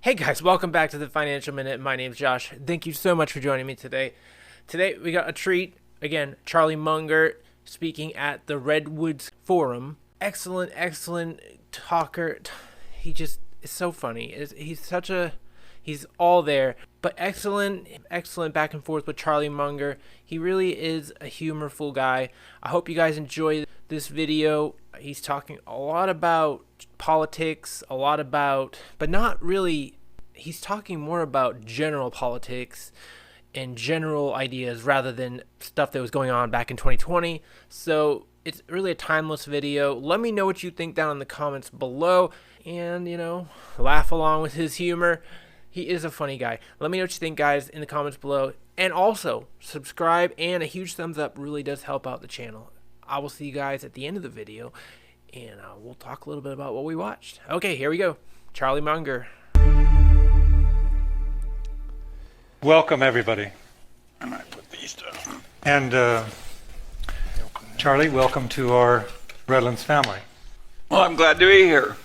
Hey guys, welcome back to the Financial Minute. My name's Josh. Thank you so much for joining me today. Today we got a treat. Again, Charlie Munger speaking at the Redwoods Forum. Excellent talker. He just is so funny. He's all there, but excellent back and forth with Charlie Munger. He really is a humorful guy. I hope you guys enjoy this video. He's talking a lot about politics, but not really. He's talking more about general politics and general ideas rather than stuff that was going on back in 2020. So it's really a timeless video. Let me know what you think down in the comments below and, laugh along with his humor. He is a funny guy. Let me know what you think, guys, in the comments below. And also, subscribe and a huge thumbs up really does help out the channel. I will see you guys at the end of the video, and we'll talk a little bit about what we watched. Okay, here we go. Charlie Munger. Welcome, everybody. I might put these down. And Charlie, welcome to our Redlands family. Well, I'm glad to be here.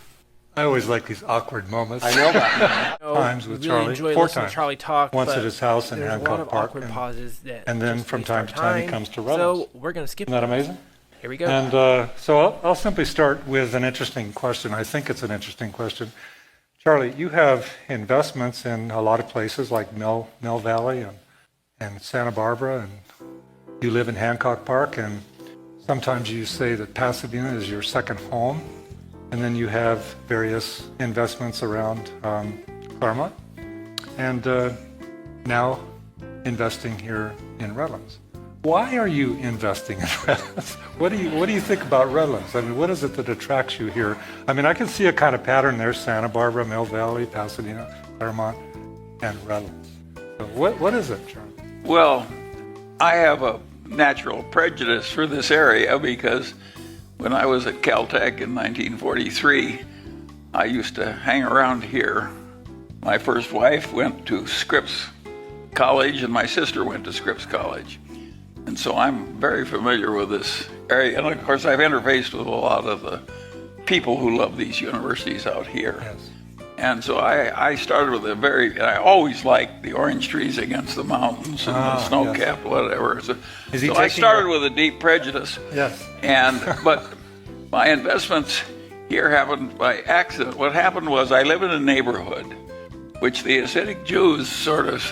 I always like these awkward moments. I know that. Times with we Charlie. really enjoy 4 listening times. to Charlie talk. Once at his house in there's Hancock a lot of Park. awkward pauses that and then just from waste time our to time he comes to Redlands. So we're going to skip Isn't that amazing? Here we go. And so I'll simply start with an interesting question. I think it's an interesting question. Charlie, you have investments in a lot of places like Mill Valley and Santa Barbara, and you live in Hancock Park, and sometimes you say that Pasadena is your second home, and then you have various investments around Claremont, and now investing here in Redlands. Why are you investing in Redlands? What do you think about Redlands? I mean, what is it that attracts you here? I mean, I can see a kind of pattern there: Santa Barbara, Mill Valley, Pasadena, Claremont, and Redlands. So what is it, Charlie? Well, I have a natural prejudice for this area because when I was at Caltech in 1943, I used to hang around here. My first wife went to Scripps College and my sister went to Scripps College. And so I'm very familiar with this area. And of course, I've interfaced with a lot of the people who love these universities out here. Yes. And so I started with I always liked the orange trees against the mountains and the snow-capped whatever. So I started with a deep prejudice. Yes. But my investments here happened by accident. What happened was I live in a neighborhood which the Hasidic Jews sort of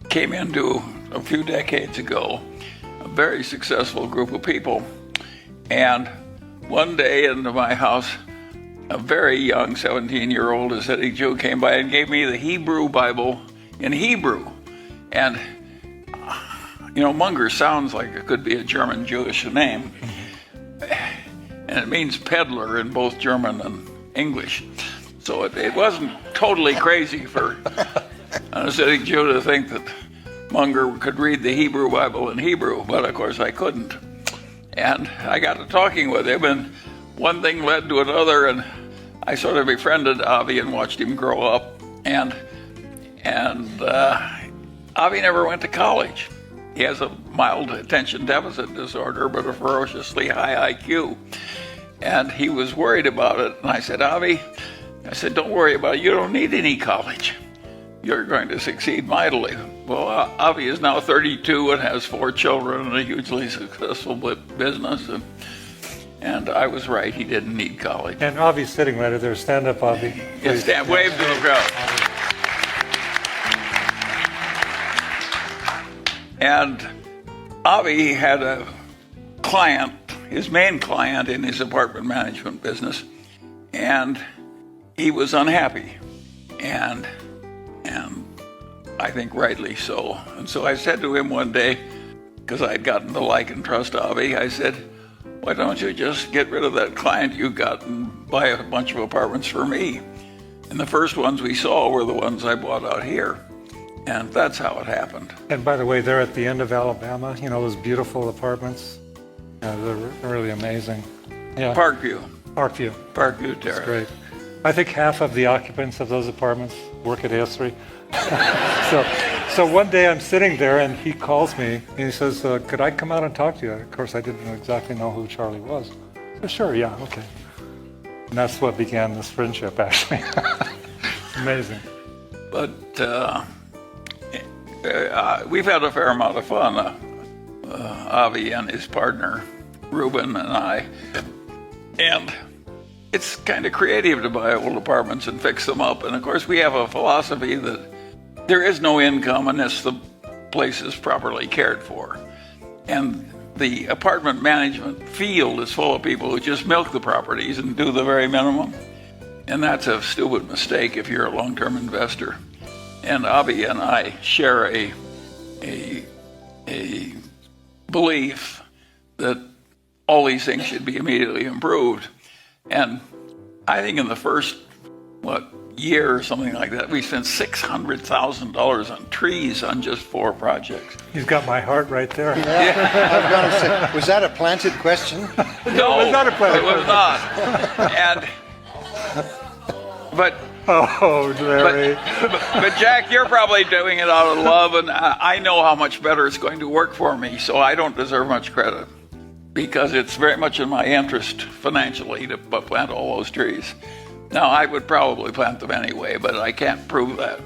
came into a few decades ago, a very successful group of people. And one day into my house, a very young 17-year-old Hasidic Jew came by and gave me the Hebrew Bible in Hebrew. And, Munger sounds like it could be a German Jewish name. And it means peddler in both German and English. So it wasn't totally crazy for a Hasidic Jew to think that Munger could read the Hebrew Bible in Hebrew, but of course I couldn't. And I got to talking with him, and one thing led to another, and I sort of befriended Avi and watched him grow up. And Avi never went to college. He has a mild attention deficit disorder, but a ferociously high IQ. And he was worried about it. And I said, Avi, don't worry about it. You don't need any college. You're going to succeed mightily. Well, Avi is now 32 and has 4 children and a hugely successful business. And I was right, he didn't need college. And Avi's sitting right there. Stand up, Avi. Yes, stand, wave to the crowd. And Avi had a client, his main client in his apartment management business, and he was unhappy. And I think rightly so. And so I said to him one day, because I'd gotten to like and trust Avi, I said, why don't you just get rid of that client you got and buy a bunch of apartments for me? And the first ones we saw were the ones I bought out here. And that's how it happened. And by the way, they're at the end of Alabama, those beautiful apartments. Yeah, they're really amazing. Yeah. Parkview Parkview Terrace. That's great. I think half of the occupants of those apartments work at AS3. So one day I'm sitting there and he calls me and he says, could I come out and talk to you? Of course, I didn't exactly know who Charlie was. So, sure, yeah, okay. And that's what began this friendship, actually. Amazing. But we've had a fair amount of fun. Avi and his partner, Ruben, and I. And it's kind of creative to buy old apartments and fix them up. And of course, we have a philosophy that there is no income unless the place is properly cared for. And the apartment management field is full of people who just milk the properties and do the very minimum. And that's a stupid mistake if you're a long-term investor. And Avi and I share a belief that all these things should be immediately improved. And I think in the first, year or something like that, we spent $600,000 on trees on just 4 projects. He's got my heart right there. Yeah. I was going to say, was that a planted question? No, it was not a planted it was not. But Oh, Larry. but Jack, you're probably doing it out of love, and I know how much better it's going to work for me, so I don't deserve much credit because it's very much in my interest financially to plant all those trees. Now, I would probably plant them anyway, but I can't prove that.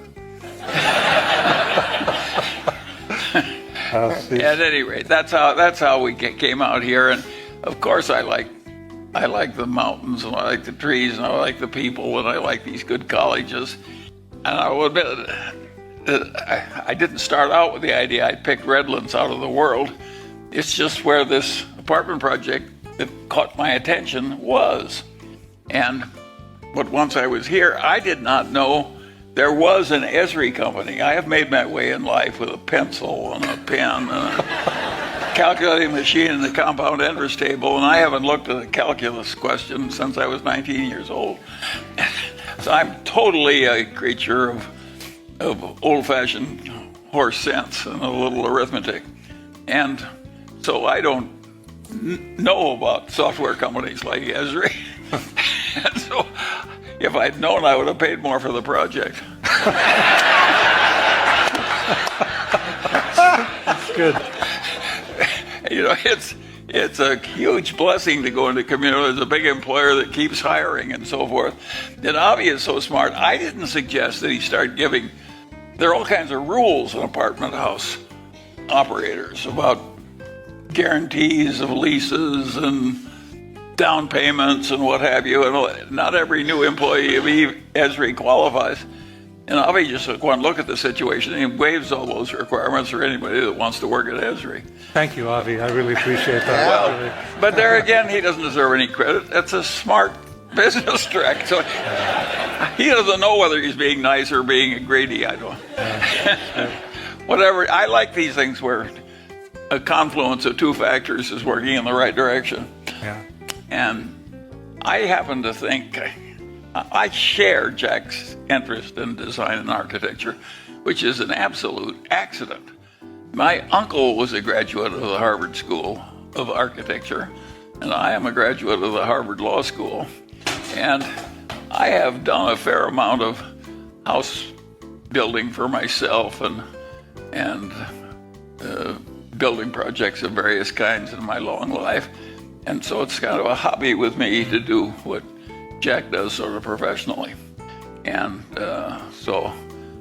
At any rate, that's how we came out here, and of course I like the mountains, and I like the trees, and I like the people, and I like these good colleges. And I will admit that I didn't start out with the idea I'd picked Redlands out of the world. It's just where this apartment project that caught my attention was. But once I was here, I did not know there was an Esri company. I have made my way in life with a pencil and a pen and a calculating machine and the compound interest table, and I haven't looked at a calculus question since I was 19 years old. So I'm totally a creature of old-fashioned horse sense and a little arithmetic. And so I don't know about software companies like Esri. And so if I'd known, I would have paid more for the project. That's good. You know, it's a huge blessing to go into community. There's a big employer that keeps hiring and so forth. And Avi is so smart. I didn't suggest that he start giving. There are all kinds of rules in apartment house operators about guarantees of leases and down payments and what have you. And not every new employee of Esri qualifies. And Avi just took one look at the situation and he waives all those requirements for anybody that wants to work at Esri. Thank you, Avi. I really appreciate that. Well, but there again, he doesn't deserve any credit. That's a smart business trick. So he doesn't know whether he's being nice or being greedy. I don't. Whatever. I like these things where a confluence of 2 factors is working in the right direction. Yeah. And I happen to think I share Jack's interest in design and architecture, which is an absolute accident. My uncle was a graduate of the Harvard School of Architecture, and I am a graduate of the Harvard Law School. And I have done a fair amount of house building for myself and building projects of various kinds in my long life. And so it's kind of a hobby with me to do what Jack does sort of professionally. And so,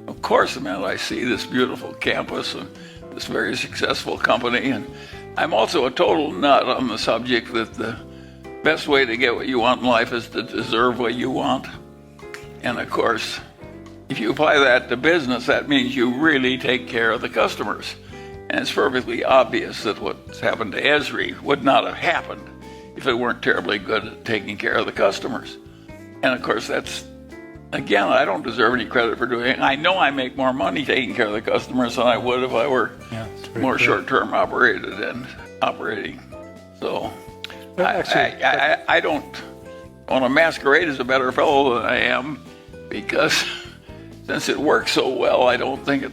of course, man, I see this beautiful campus and this very successful company. And I'm also a total nut on the subject that the best way to get what you want in life is to deserve what you want. And of course, if you apply that to business, that means you really take care of the customers. And it's perfectly obvious that what's happened to Esri would not have happened if it weren't terribly good at taking care of the customers. And of course, that's, again, I don't deserve any credit for doing it. I know I make more money taking care of the customers than I would if I were more short-term operating. So I don't want to masquerade as a better fellow than I am, because since it works so well, I don't think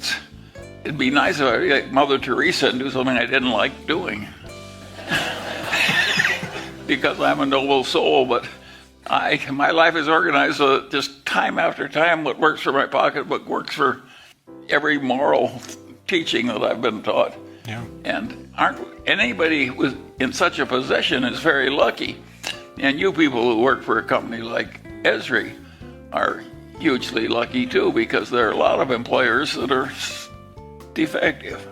it'd be nice if I were like Mother Teresa and do something I didn't like doing. Because I'm a noble soul, but my life is organized so that just time after time, what works for my pocketbook works for every moral teaching that I've been taught. Yeah. And anybody who's in such a position is very lucky. And you people who work for a company like Esri are hugely lucky too, because there are a lot of employers that are defective.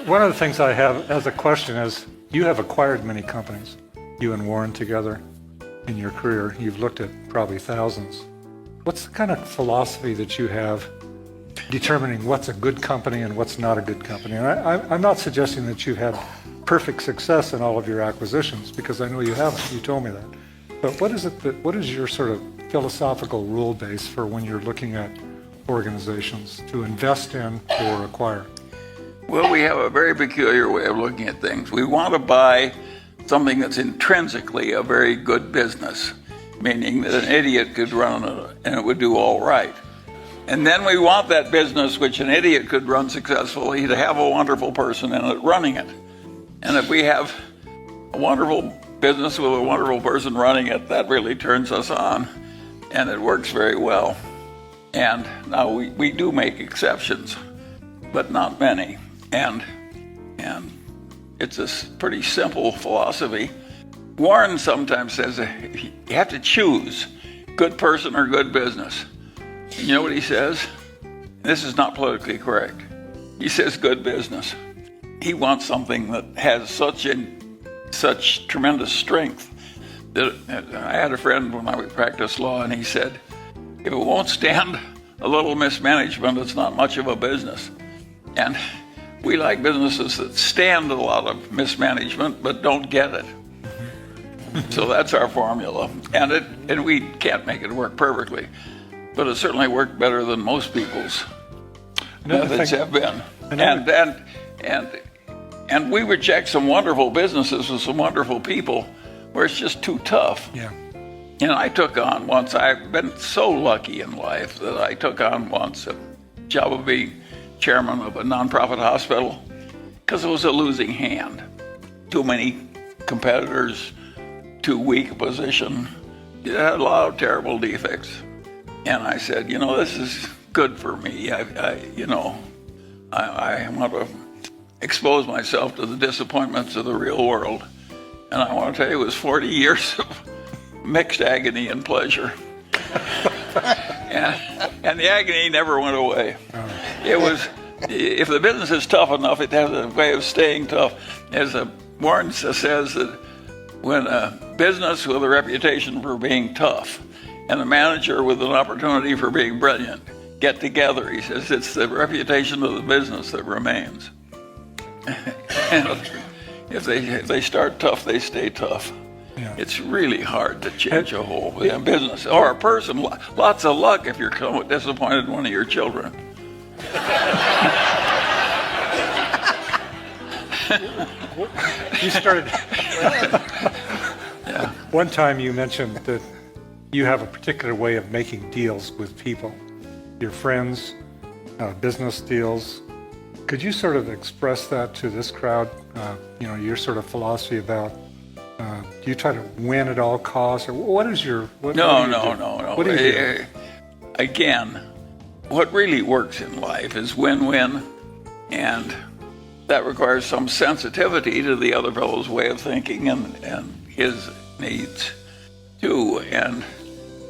One of the things I have as a question is, you have acquired many companies, you and Warren together in your career. You've looked at probably thousands. What's the kind of philosophy that you have determining what's a good company and what's not a good company? And I'm not suggesting that you've had perfect success in all of your acquisitions, because I know you haven't. You told me that. But what is your sort of philosophical rule base for when you're looking at organizations to invest in or acquire? Well, we have a very peculiar way of looking at things. We want to buy something that's intrinsically a very good business, meaning that an idiot could run it and it would do all right. And then we want that business, which an idiot could run successfully, to have a wonderful person in it running it. And if we have a wonderful business with a wonderful person running it, that really turns us on, and it works very well. And now we do make exceptions, but not many. And it's a pretty simple philosophy. Warren sometimes says you have to choose good person or good business. You know what he says? This is not politically correct. He says good business. He wants something that has such tremendous strength that I had a friend when I practiced law, and he said, if it won't stand a little mismanagement, it's not much of a business. And we like businesses that stand a lot of mismanagement but don't get it. So that's our formula. And we can't make it work perfectly, but it certainly worked better than most people's methods have been. And we reject some wonderful businesses with some wonderful people where it's just too tough. Yeah. And I took on once, I've been so lucky in life that I took on once a job of being chairman of a nonprofit hospital because it was a losing hand. Too many competitors, too weak a position. It had a lot of terrible defects. And I said, this is good for me. I want to expose myself to the disappointments of the real world. And I want to tell you, it was 40 years of mixed agony and pleasure. and the agony never went away. It was, if the business is tough enough, it has a way of staying tough. As Warren says, that when a business with a reputation for being tough and a manager with an opportunity for being brilliant get together, he says, it's the reputation of the business that remains. And if they start tough, they stay tough. Yeah. It's really hard to change a whole business or a person. Lots of luck if you're disappointed in one of your children. You started. Yeah. One time you mentioned that you have a particular way of making deals with people, your friends, business deals. Could you sort of express that to this crowd? Your sort of philosophy about, do you try to win at all costs? Or what is your... No. What do you do? Again, what really works in life is win-win, and that requires some sensitivity to the other fellow's way of thinking and his needs too.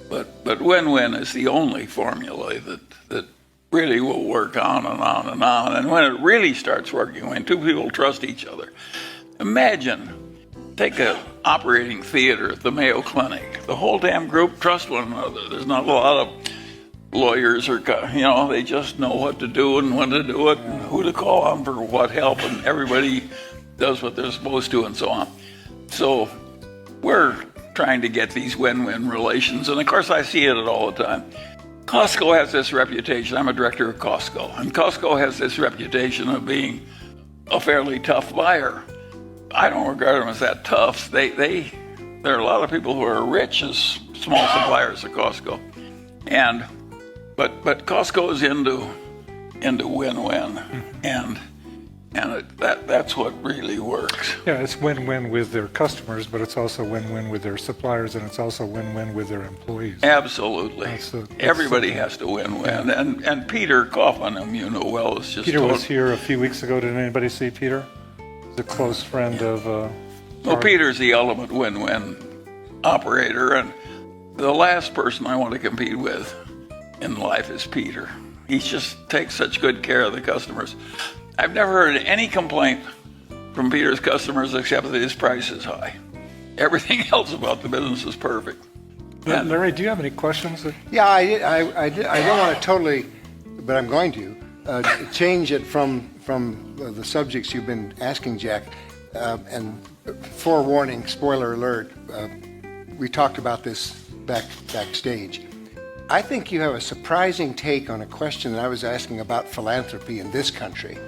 But win-win is the only formula that really will work on and on and on. And when it really starts working, when two people trust each other, imagine, take an operating theater at the Mayo Clinic. The whole damn group trusts one another. There's not a lot of lawyers or, they just know what to do and when to do it and who to call on for what help, and everybody does what they're supposed to and so on. So we're trying to get these win-win relations, and of course I see it all the time. Costco has this reputation. I'm a director of Costco, and Costco has this reputation of being a fairly tough buyer. I don't regard them as that tough. There are a lot of people who are rich as small suppliers of Costco, but Costco is into win-win, and that's what really works. Yeah, it's win-win with their customers, but it's also win-win with their suppliers, and it's also win-win with their employees. Absolutely. Everybody has to win-win. Yeah. And Peter Kaufman, whom you know well, is just... Peter was here a few weeks ago. Did anybody see Peter? He's a close friend of... Well, Peter's the ultimate win-win operator, and the last person I want to compete with in life is Peter. He just takes such good care of the customers. I've never heard any complaint from Peter's customers except that his price is high. Everything else about the business is perfect. Larry, do you have any questions? Yeah, I don't want to totally, but I'm going to change it from the subjects you've been asking, Jack. And forewarning, spoiler alert, we talked about this backstage. I think you have a surprising take on a question that I was asking about philanthropy in this country,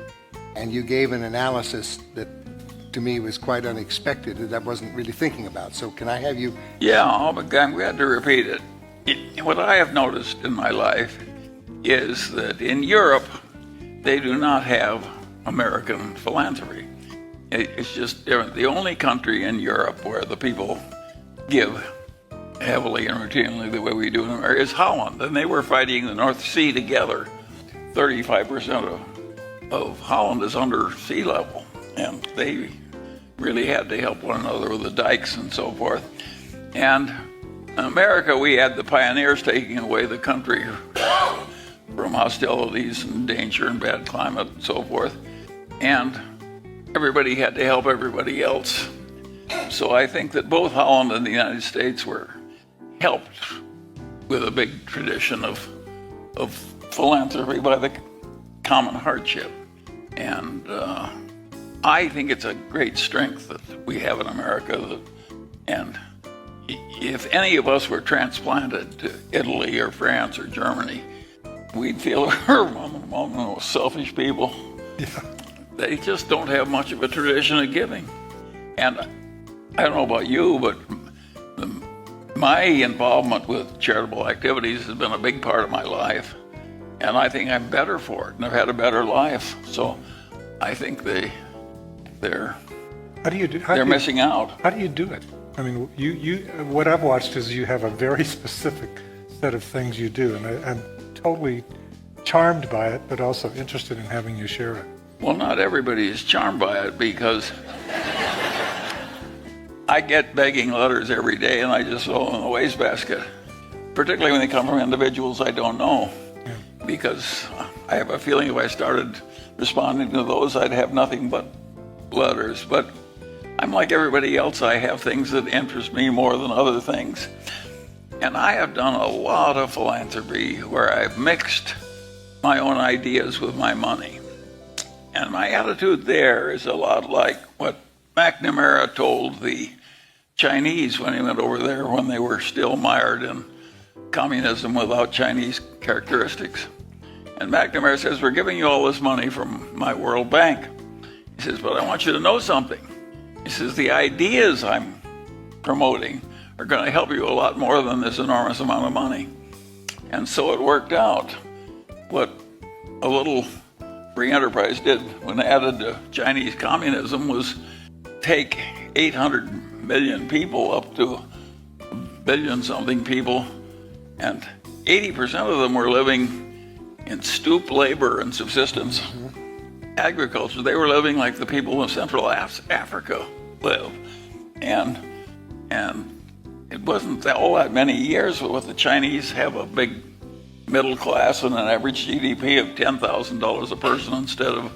and you gave an analysis that to me was quite unexpected that I wasn't really thinking about. So can I have you? Yeah, I'm glad to repeat it. What I have noticed in my life is that in Europe, they do not have American philanthropy. It's just different. The only country in Europe where the people give heavily and routinely the way we do in America is Holland, and they were fighting the North Sea together. 35% of Holland is under sea level, and they really had to help one another with the dikes and so forth. And in America, we had the pioneers taking away the country from hostilities and danger and bad climate and so forth, and everybody had to help everybody else. So I think that both Holland and the United States were helped with a big tradition of philanthropy by the common hardship. And I think it's a great strength that we have in America. And if any of us were transplanted to Italy or France or Germany, we'd feel we're one of the most selfish people. Yeah. They just don't have much of a tradition of giving. And I don't know about you, but my involvement with charitable activities has been a big part of my life. And I think I'm better for it, and I've had a better life. So I think they're missing out. How do you do it? I mean, you what I've watched is you have a very specific set of things you do, and I'm totally charmed by it, but also interested in having you share it. Well, not everybody is charmed by it, because I get begging letters every day, and I just throw them in the wastebasket, particularly when they come from individuals I don't know, because I have a feeling if I started responding to those, I'd have nothing but letters. But I'm like everybody else. I have things that interest me more than other things. And I have done a lot of philanthropy where I've mixed my own ideas with my money. And my attitude there is a lot like what McNamara told the Chinese when he went over there when they were still mired in communism without Chinese characteristics. And McNamara says, we're giving you all this money from my World Bank. He says, but I want you to know something. He says, the ideas I'm promoting are going to help you a lot more than this enormous amount of money. And so it worked out. What a little free enterprise did when added to Chinese communism was take 800 million people up to a billion something people, and 80% of them were living in stoop labor and subsistence agriculture. They were living like the people of Central Africa live. And it wasn't all that many years with the Chinese have a big middle class and an average GDP of $10,000 a person instead of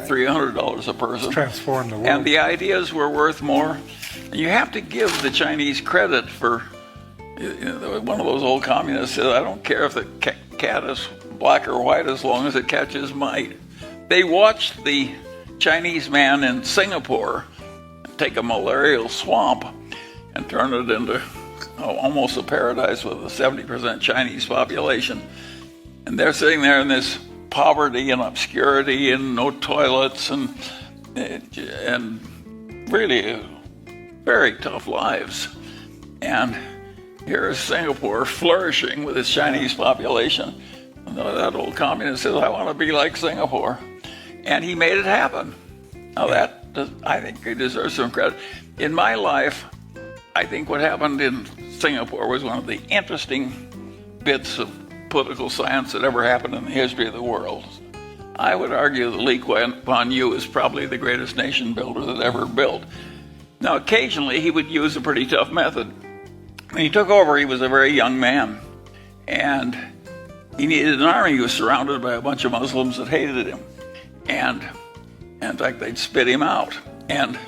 $300 a person. Transform the world. And the ideas were worth more. And you have to give the Chinese credit for, one of those old communists said, I don't care if the cat is black or white as long as it catches mice. They watched the Chinese man in Singapore take a malarial swamp and turn it into almost a paradise with a 70% Chinese population. And they're sitting there in this poverty and obscurity and no toilets and really very tough lives. And here is Singapore flourishing with its Chinese population. And that old communist says, I want to be like Singapore. And he made it happen. Now I think he deserves some credit. In my life, I think what happened in Singapore was one of the interesting bits of political science that ever happened in the history of the world. I would argue that Lee Kuan Yew is probably the greatest nation builder that ever built. Now, occasionally he would use a pretty tough method. When he took over, he was a very young man, and he needed an army. He was surrounded by a bunch of Muslims that hated him, and in fact, they'd spit him out. And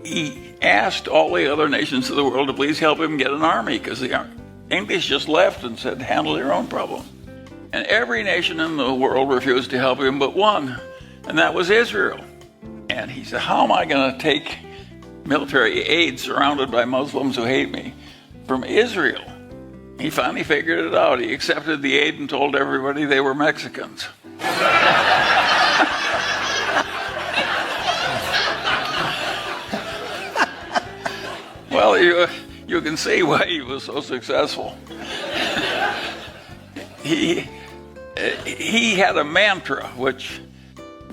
he asked all the other nations of the world to please help him get an army, because the English just left and said, handle your own problem. And every nation in the world refused to help him but one, and that was Israel. And he said, how am I going to take military aid surrounded by Muslims who hate me from Israel? He finally figured it out. He accepted the aid and told everybody they were Mexicans. Well, you can see why he was so successful. He had a mantra which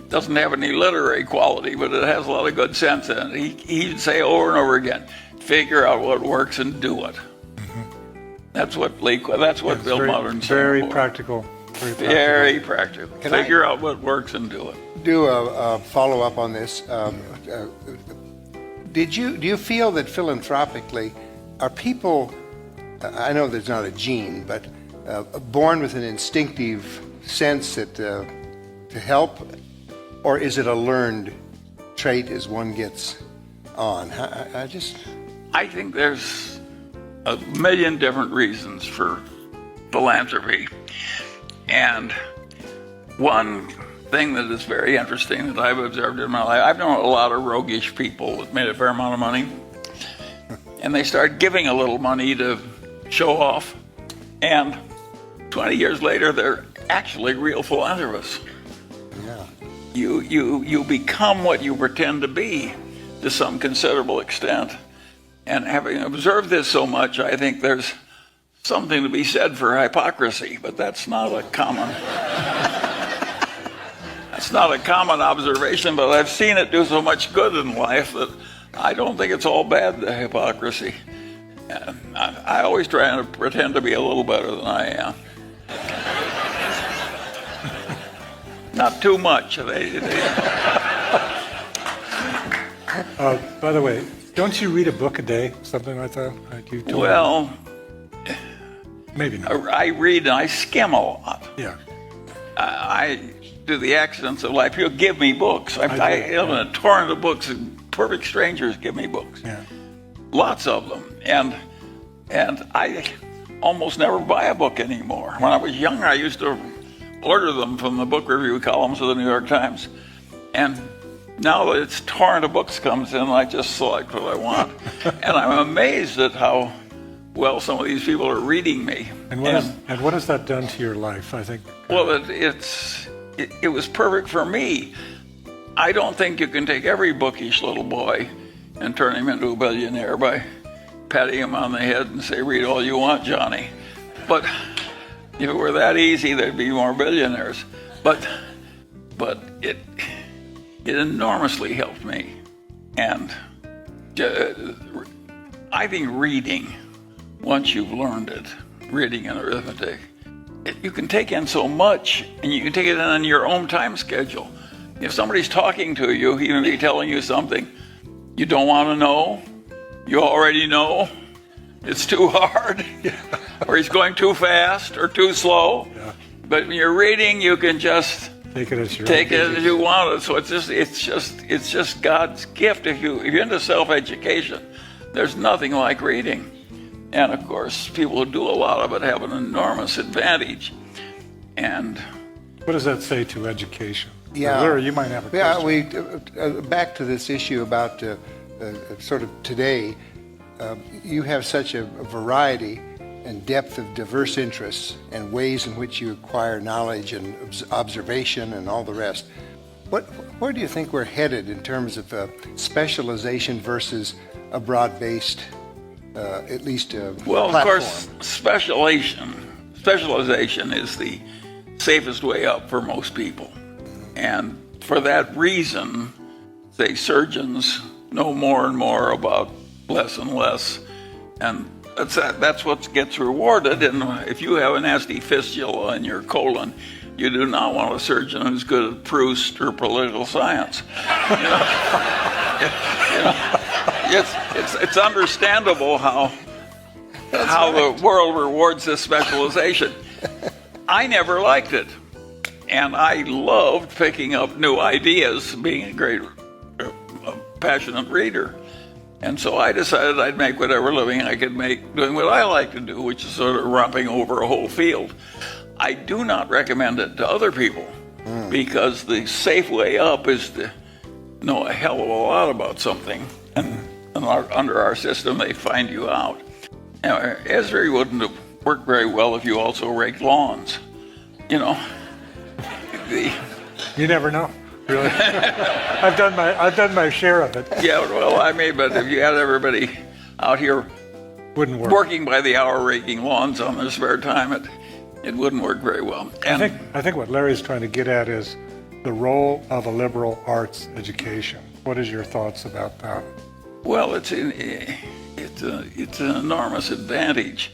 doesn't have any literary quality, but it has a lot of good sense in it. He'd say over and over again, figure out what works and do it. That's what built modern very Singapore. Practical. Very practical. Figure out what works and do it. Do a follow-up on this. Do you feel that philanthropically, are people, I know there's not a gene, but born with an instinctive sense that to help, or is it a learned trait as one gets on? I think there's a million different reasons for philanthropy. And one thing that is very interesting that I've observed in my life, I've known a lot of roguish people that made a fair amount of money, and they start giving a little money to show off, and 20 years later, they're actually real philanthropists. Yeah. You become what you pretend to be to some considerable extent. And having observed this so much, I think there's something to be said for hypocrisy, but that's not a common observation, but I've seen it do so much good in life that I don't think it's all bad, the hypocrisy. And I always try to pretend to be a little better than I am. Not too much. By the way, don't you read a book a day, something like that? Like you told Well, me? Maybe not. I read and I skim a lot. Yeah. I do the accidents of life. People give me books. I live in a torrent of books, and perfect strangers give me books. Yeah. Lots of them. And I almost never buy a book anymore. When I was younger, I used to order them from the book review columns of the New York Times. And now that it's torrent of books comes in, I just select what I want. And I'm amazed at how well some of these people are reading me. And what has that done to your life, I think? Well, it was perfect for me. I don't think you can take every bookish little boy and turn him into a billionaire by patting him on the head and say, read all you want, Johnny. But if it were that easy, there'd be more billionaires. But it enormously helped me. And I think reading, once you've learned it, reading and arithmetic, you can take in so much, and you can take it in on your own time schedule. If somebody's talking to you, he may be telling you something you don't want to know, you already know, it's too hard, or he's going too fast or too slow. Yeah. But when you're reading, you can just take it as you want it. So it's just God's gift. If you're into self-education, there's nothing like reading. And of course, people who do a lot of it have an enormous advantage. And what does that say to education? Yeah, Larry, you might have a question. Yeah, back to this issue about sort of today. You have such a variety and depth of diverse interests and ways in which you acquire knowledge and observation and all the rest. Where do you think we're headed in terms of specialization versus a broad-based, at least well, platform? Of course, specialization is the safest way up for most people. And for that reason, say surgeons know more and more about less and less. And that's what gets rewarded. And if you have a nasty fistula in your colon, you do not want a surgeon who's good at Proust or political science. it's understandable how the world rewards this specialization. I never liked it, and I loved picking up new ideas, being a great, passionate reader. And so I decided I'd make whatever living I could make doing what I like to do, which is sort of romping over a whole field. I do not recommend it to other people because the safe way up is to know a hell of a lot about something. And under our system, they find you out. Now, Esri wouldn't have worked very well if you also raked lawns. You know, You never know, really. I've done my share of it. yeah, well, I mean, but if you had everybody out here Wouldn't work. working by the hour raking lawns on their spare time, it wouldn't work very well. And I think what Larry's trying to get at is the role of a liberal arts education. What is your thoughts about that? well, it's an enormous advantage.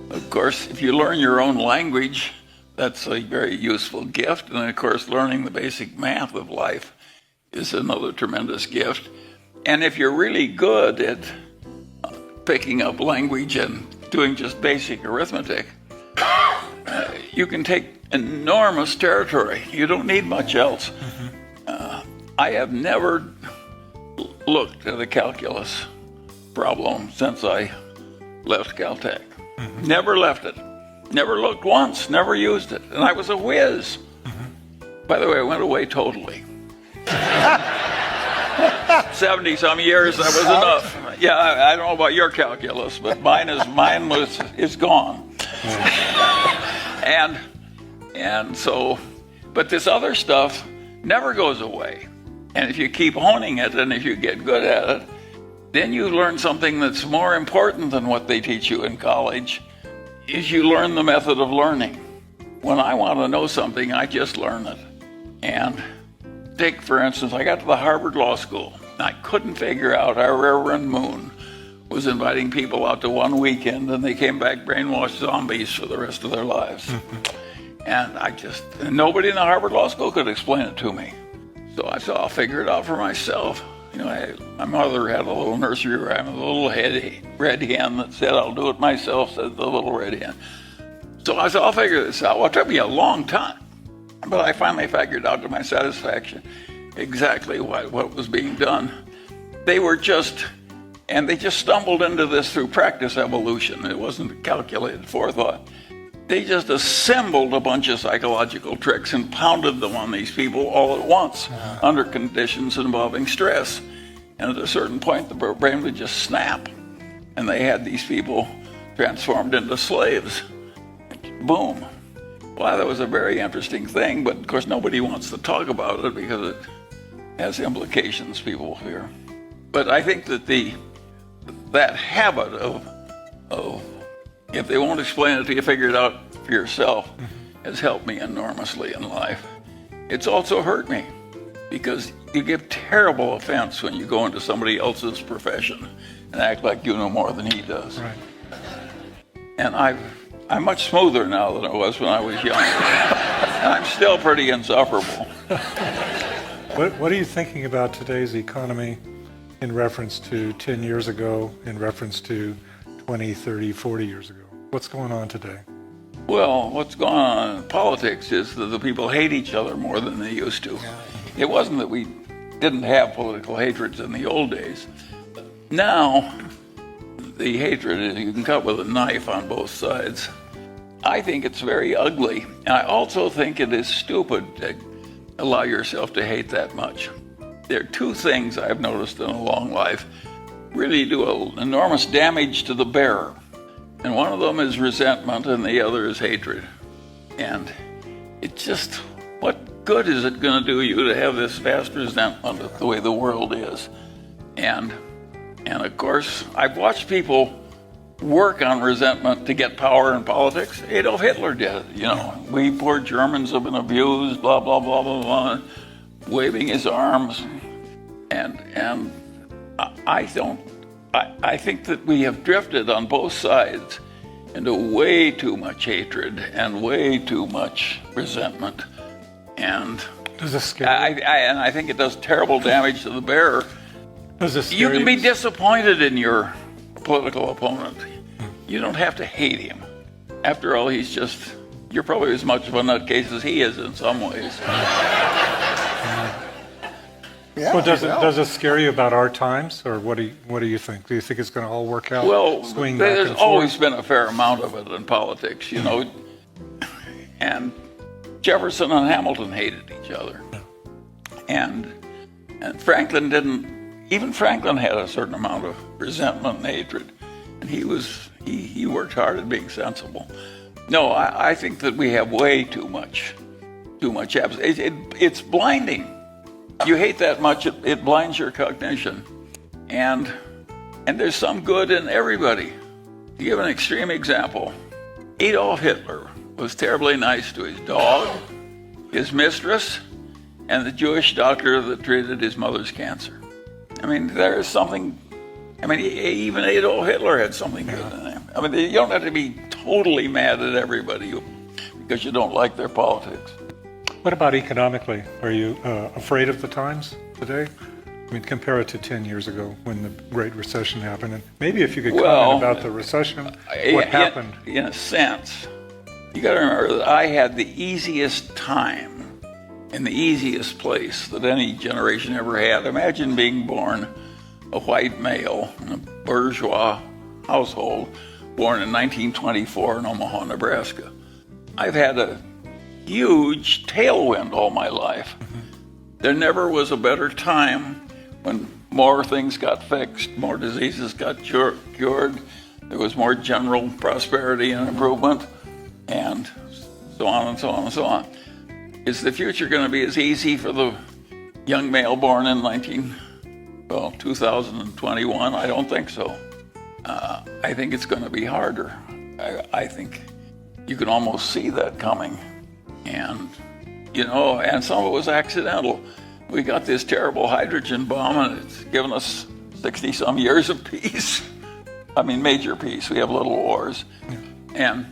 Of course, if you learn your own language, that's a very useful gift. And of course, learning the basic math of life is another tremendous gift. And if you're really good at picking up language and doing just basic arithmetic, you can take enormous territory. You don't need much else. I have never looked at a calculus problem since I left Caltech. Never left it. Never looked once, never used it. And I was a whiz. By the way, I went away totally. 70 some years, that was enough. Yeah, I don't know about your calculus, but mine is gone. And so, but this other stuff never goes away. And if you keep honing it and if you get good at it, then you learn something that's more important than what they teach you in college, is you learn the method of learning. When I want to know something, I just learn it. And take, for instance, I got to the Harvard Law School. I couldn't figure out how Reverend Moon was inviting people out to one weekend and they came back brainwashed zombies for the rest of their lives. And nobody in the Harvard Law School could explain it to me. So I thought I'll figure it out for myself. You know, my mother had a little nursery rhyme with a little red hen that said, "I'll do it myself," said the little red hen. So I thought, I'll figure this out. Well, it took me a long time, but I finally figured out to my satisfaction exactly what was being done. They just stumbled into this through practice evolution. It wasn't calculated forethought. They just assembled a bunch of psychological tricks and pounded them on these people all at once under conditions involving stress. And at a certain point, the brain would just snap. And they had these people transformed into slaves. Boom. Well, that was a very interesting thing, but of course nobody wants to talk about it because it has implications, people fear. But I think that that habit of if they won't explain it to you, figure it out for yourself, has helped me enormously in life. It's also hurt me because you give terrible offense when you go into somebody else's profession and act like you know more than he does. Right. And I'm much smoother now than I was when I was young. And I'm still pretty insufferable. What are you thinking about today's economy in reference to 10 years ago, in reference to 20, 30, 40 years ago? What's going on today? Well, what's going on in politics is that the people hate each other more than they used to. It wasn't that we didn't have political hatreds in the old days. Now, the hatred is you can cut with a knife on both sides. I think it's very ugly. And I also think it is stupid to allow yourself to hate that much. There are two things I've noticed in a long life really do enormous damage to the bearer. And one of them is resentment and the other is hatred. And it just, what good is it going to do you to have this vast resentment of the way the world is? And of course, I've watched people work on resentment to get power in politics. Adolf Hitler did it, you know. We poor Germans have been abused, blah, blah, blah, blah, blah, waving his arms. And I think that we have drifted on both sides into way too much hatred and way too much resentment. And Does this scare you? I think it does terrible damage to the bearer. Does this You scare can be disappointed in your political opponent. You don't have to hate him. After all, you're probably as much of a nutcase as he is in some ways. Yeah, Well, does it scare you about our times, or what do you think? Do you think it's going to all work out? Well, swing back there's and forth? always been a fair amount of it in politics, you know. And Jefferson and Hamilton hated each other. And Franklin didn't. Even Franklin had a certain amount of resentment and hatred, and he worked hard at being sensible. No, I think that we have way too much. It's blinding. You hate that much, it blinds your cognition. And there's some good in everybody. To give an extreme example, Adolf Hitler was terribly nice to his dog, his mistress, and the Jewish doctor that treated his mother's cancer. I mean, there is something, even Adolf Hitler had something good in him. I mean, you don't have to be totally mad at everybody because you don't like their politics. What about economically? Are you afraid of the times today? I mean, compare it to 10 years ago when the Great Recession happened. And maybe if you could comment about the recession, what happened? In a sense, you got to remember that I had the easiest time in the easiest place that any generation ever had. Imagine being born a white male in a bourgeois household, born in 1924 in Omaha, Nebraska. I've had a huge tailwind all my life. There never was a better time when more things got fixed, more diseases got cured, there was more general prosperity and improvement, and so on and so on and so on. Is the future going to be as easy for the young male born in 2021? I don't think so. I think it's going to be harder. I think you can almost see that coming. And, and some of it was accidental. We got this terrible hydrogen bomb, and it's given us 60-some years of peace. I mean, major peace. We have little wars. And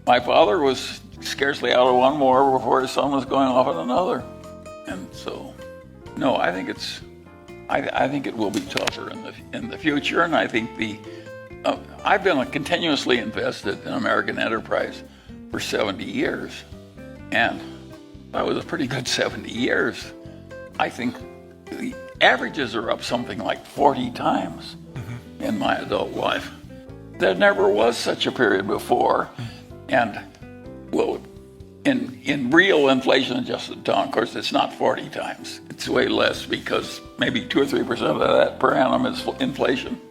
my father was scarcely out of one war before his son was going off in another. And so, no, I think it will be tougher in the future. And I think I've been continuously invested in American enterprise for 70 years. And that was a pretty good 70 years. I think the averages are up something like 40 times in my adult life. There never was such a period before. And, well, in real inflation-adjusted terms, of course, it's not 40 times. It's way less because maybe 2 or 3% of that per annum is inflation.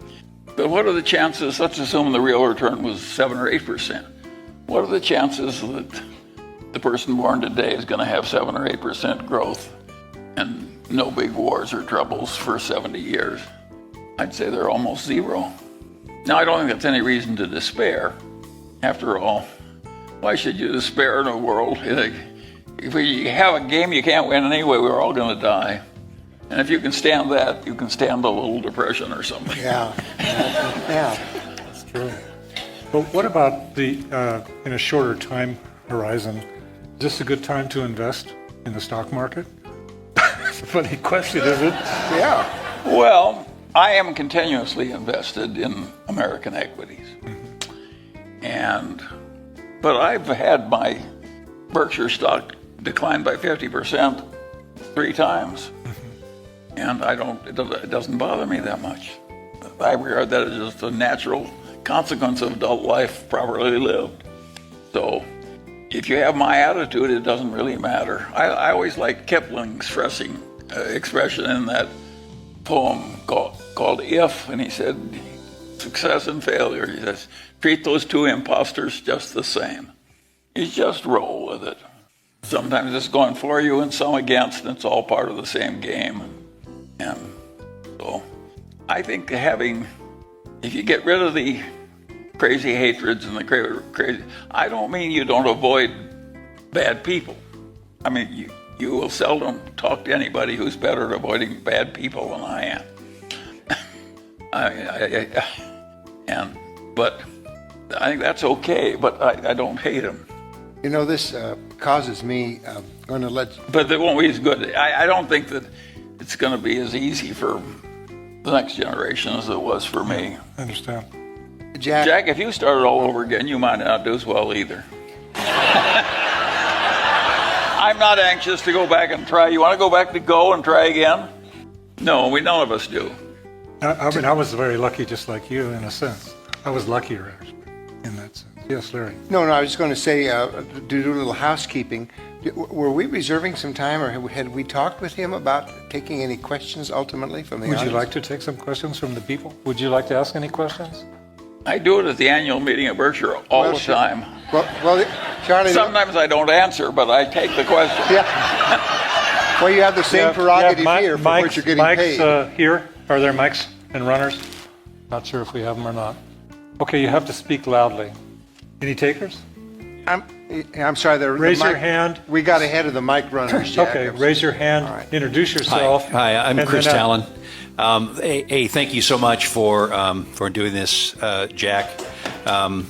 But what are the chances, let's assume the real return was 7 or 8%. What are the chances that the person born today is going to have 7 or 8% growth and no big wars or troubles for 70 years? I'd say they're almost zero. Now, I don't think that's any reason to despair. After all, why should you despair in a world? If you have a game you can't win anyway, we're all going to die. And if you can stand that, you can stand a little depression or something. Yeah. That's true. But what about in a shorter time horizon? Is this a good time to invest in the stock market? It's a funny question, isn't it? Yeah. Well, I am continuously invested in American equities. But I've had my Berkshire stock decline by 50% 3 times. And it doesn't bother me that much. I regard that as just a natural consequence of adult life properly lived. So if you have my attitude, it doesn't really matter. I always liked Kipling's expression in that poem called If, and he said, success and failure, he says, treat those two imposters just the same. You just roll with it. Sometimes it's going for you and some against, and it's all part of the same game. And so I think if you get rid of the crazy hatreds and the crazy, I don't mean you don't avoid bad people. I mean, you will seldom talk to anybody who's better at avoiding bad people than I am. But I think that's okay, but I don't hate them. This causes me, going to let... But they won't be as good. I don't think that it's going to be as easy for the next generation as it was for me. I understand. Jack, if you started all over again, you might not do as well either. I'm not anxious to go back and try. You want to go back to go and try again? No, none of us do. I mean, I was very lucky, just like you, in a sense. I was luckier, actually, in that sense. Yes, Larry. No, I was going to say, to do a little housekeeping, were we reserving some time, or had we talked with him about taking any questions ultimately from the audience? Would you like to take some questions from the people? Would you like to ask any questions? I do it at the annual meeting at Berkshire all the time. Well, Charlie... Sometimes I don't answer, but I take the question. Yeah. Well, you have the same prerogative here for which you're getting paid. Mics here? Are there mics and runners? Not sure if we have them or not. Okay, you have to speak loudly. Any takers? I'm sorry. Raise your hand. We got ahead of the mic runners, Jack. Okay, raise your hand. All right. Introduce yourself. Hi, I'm Chris Talon. Hey, thank you so much for doing this, Jack.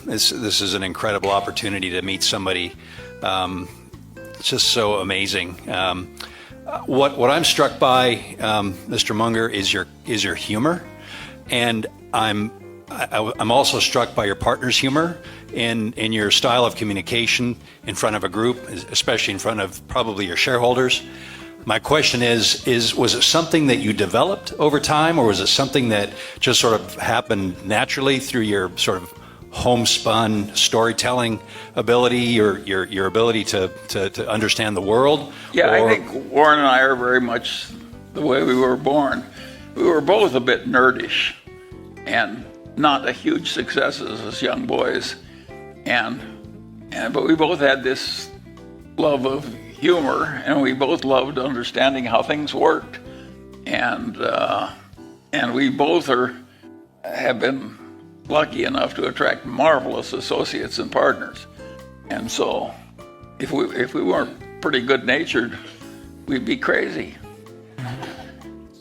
This is an incredible opportunity to meet somebody. It's just so amazing. What I'm struck by, Mr. Munger, is your humor, and I'm also struck by your partner's humor in your style of communication in front of a group, especially in front of probably your shareholders. My question is was it something that you developed over time, or was it something that just sort of happened naturally through your sort of homespun storytelling ability, or your ability to understand the world? Yeah, I think Warren and I are very much the way we were born. We were both a bit nerdish and not a huge successes as young boys, but we both had this love of humor, and we both loved understanding how things worked, and we both have been lucky enough to attract marvelous associates and partners. And so if we weren't pretty good-natured, we'd be crazy.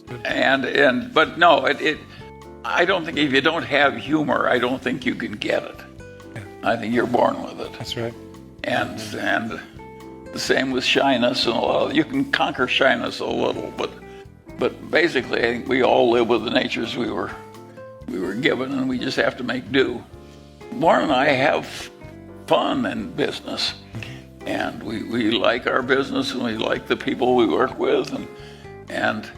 But no, I don't think if you don't have humor, I don't think you can get it. I think you're born with it. That's right. And the same with shyness and a lot. You can conquer shyness a little, but basically, I think we all live with the natures we were given, and we just have to make do. Warren and I have fun in business, and we like our business, and we like the people we work with, and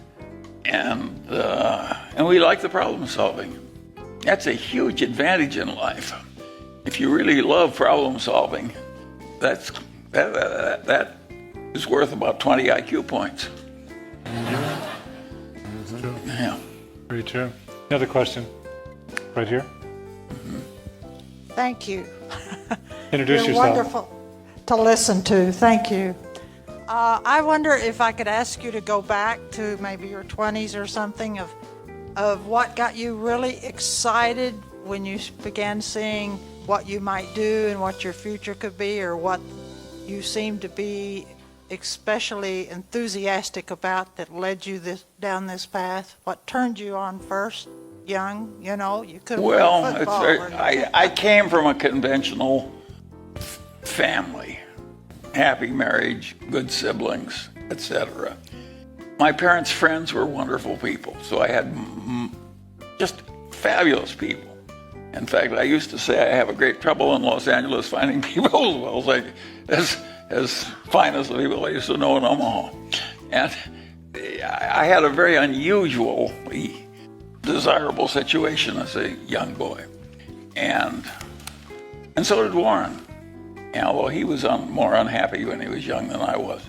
we like the problem solving. That's a huge advantage in life. If you really love problem solving, that is worth about 20 IQ points. Yeah. Very true. Another question. Right here. Thank you. Introduce You're yourself. wonderful to listen to. Thank you. I wonder if I could ask you to go back to maybe your 20s or something of what got you really excited when you began seeing what you might do and what your future could be, or what you seemed to be especially enthusiastic about that led you down this path. What turned you on first? Young, you could have played football. I came from a conventional family, happy marriage, good siblings, etc. My parents' friends were wonderful people, so I had just fabulous people. In fact, I used to say I have a great trouble in Los Angeles finding people as fine as the people I used to know in Omaha. And I had a very unusually desirable situation as a young boy. And so did Warren. And although he was more unhappy when he was young than I was.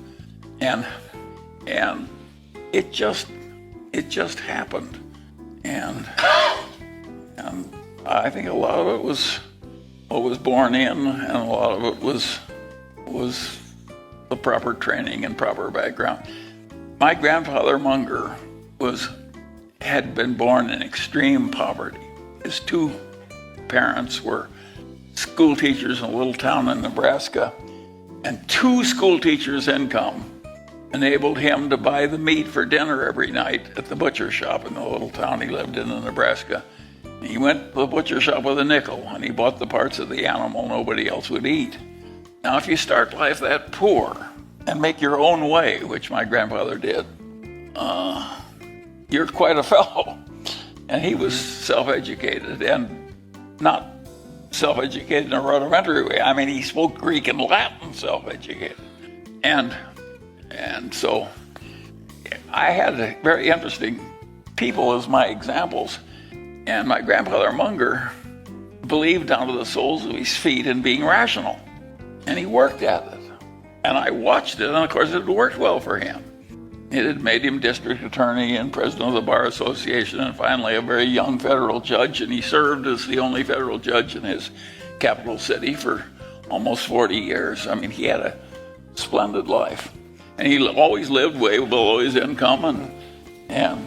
And it just happened. And I think a lot of it was what was born in, and a lot of it was the proper training and proper background. My grandfather Munger had been born in extreme poverty. His two parents were school teachers in a little town in Nebraska, and 2 school teachers' income enabled him to buy the meat for dinner every night at the butcher shop in the little town he lived in Nebraska. He went to the butcher shop with a nickel, and he bought the parts of the animal nobody else would eat. Now, if you start life that poor and make your own way, which my grandfather did, you're quite a fellow. And he was self-educated, and not self-educated in a rudimentary way. I mean, he spoke Greek and Latin, self-educated. And so I had very interesting people as my examples. And my grandfather Munger believed down to the soles of his feet in being rational. And he worked at it. And I watched it, and of course it worked well for him. It had made him district attorney and president of the Bar Association, and finally a very young federal judge, and he served as the only federal judge in his capital city for almost 40 years. I mean, he had a splendid life. And he always lived way below his income and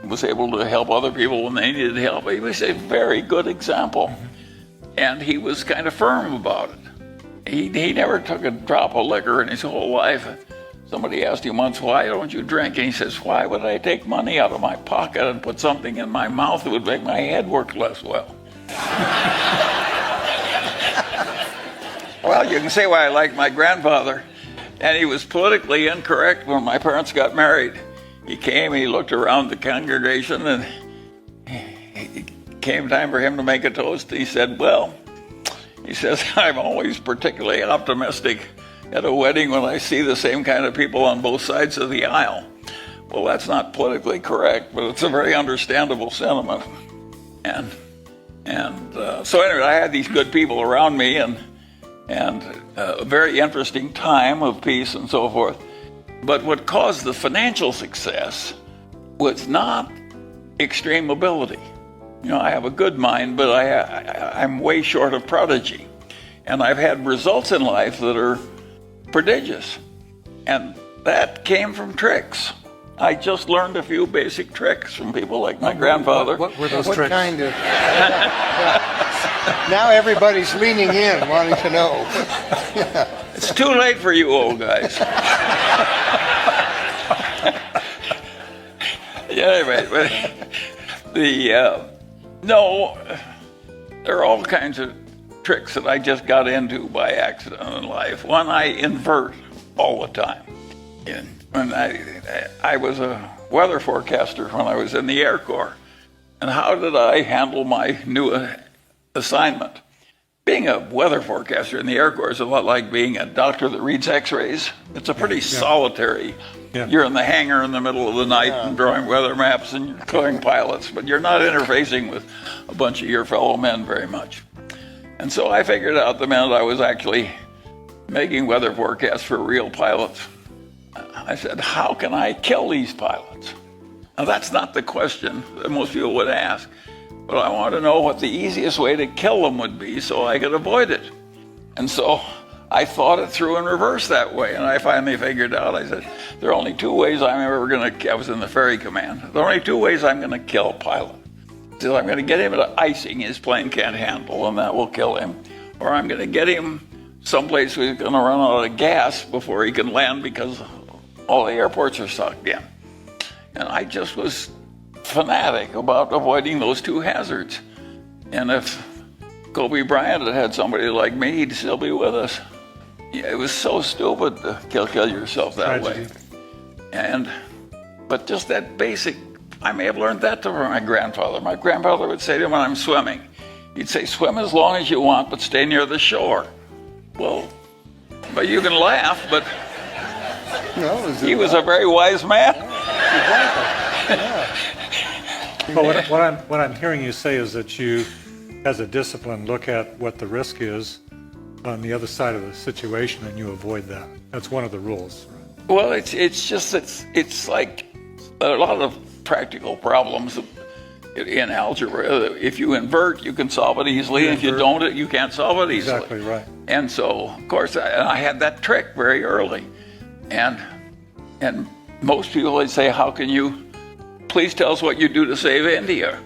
was able to help other people when they needed help. He was a very good example. And he was kind of firm about it. He never took a drop of liquor in his whole life. Somebody asked him once, why don't you drink? And he says, why would I take money out of my pocket and put something in my mouth that would make my head work less well? Well, you can say why I like my grandfather. And he was politically incorrect when my parents got married. He came and he looked around the congregation, and it came time for him to make a toast. He said, well, he says, I'm always particularly optimistic at a wedding when I see the same kind of people on both sides of the aisle. Well, that's not politically correct, but it's a very understandable sentiment. And so anyway, I had these good people around me, and a very interesting time of peace and so forth. But what caused the financial success was not extreme ability. You know, I have a good mind, but I'm way short of prodigy. And I've had results in life that are prodigious. And that came from tricks. I just learned a few basic tricks from people like my grandfather. What were those What tricks? kind of... Now everybody's leaning in, wanting to know. It's too late for you old guys. Anyway, but no, there are all kinds of tricks that I just got into by accident in life. One, I invert all the time. And when I was a weather forecaster when I was in the Air Corps. And how did I handle my new assignment? Being a weather forecaster in the Air Corps is a lot like being a doctor that reads x-rays. It's a pretty solitary. You're in the hangar in the middle of the night and drawing weather maps and you're clearing pilots, but you're not interfacing with a bunch of your fellow men very much. And so I figured out the minute I was actually making weather forecasts for real pilots, I said, how can I kill these pilots? Now that's not the question that most people would ask. But I want to know what the easiest way to kill them would be so I could avoid it. And so I thought it through in reverse that way. And I finally figured out, I said, there are only two ways I'm ever going to, I was in the ferry command. There are only two ways I'm going to kill a pilot. So I'm going to get him to icing his plane can't handle, and that will kill him. Or I'm going to get him someplace where he's going to run out of gas before he can land because all the airports are sucked in. And I just was fanatic about avoiding those two hazards. And if Kobe Bryant had had somebody like me, he'd still be with us. Yeah, it was so stupid to kill yourself that way. But just that basic, I may have learned that from my grandfather. My grandfather would say to me when I'm swimming, he'd say, swim as long as you want, but stay near the shore. Well, but you can laugh, but he was a very wise man. But what I'm hearing you say is that you, as a discipline, look at what the risk is on the other side of the situation and you avoid that. That's one of the rules. Right? Well, it's like a lot of practical problems in algebra. If you invert, you can solve it easily. If you don't, you can't solve it easily. Exactly right. And so, of course, I had that trick very early. And most people would say, how can you please tell us what you do to save India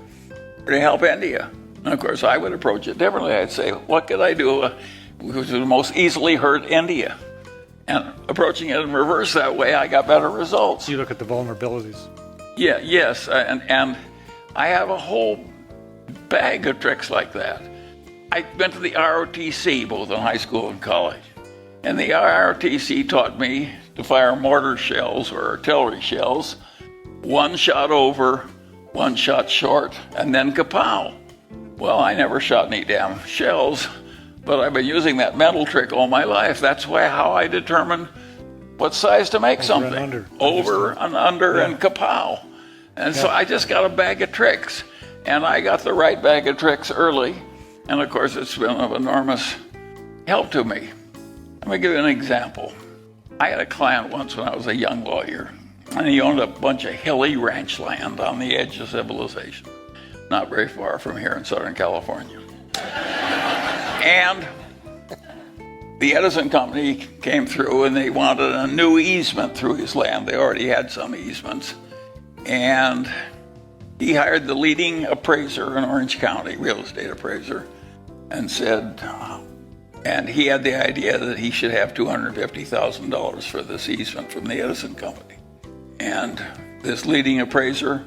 or to help India? And of course, I would approach it differently. I'd say, what could I do which would most easily hurt India? And approaching it in reverse that way, I got better results. You look at the vulnerabilities. Yes, and I have a whole bag of tricks like that. I went to the ROTC both in high school and college. And the ROTC taught me to fire mortar shells or artillery shells, one shot over one shot short, and then kapow. Well, I never shot any damn shells, but I've been using that mental trick all my life. That's how I determine what size to make something. Over and under and kapow. And so I just got a bag of tricks. And I got the right bag of tricks early. And of course, it's been of enormous help to me. Let me give you an example. I had a client once when I was a young lawyer, and he owned a bunch of hilly ranch land on the edge of civilization, not very far from here in Southern California. And the Edison Company came through and they wanted a new easement through his land. They already had some easements. And he hired the leading appraiser in Orange County, real estate appraiser, and said, and he had the idea that he should have $250,000 for this easement from the Edison Company. And this leading appraiser,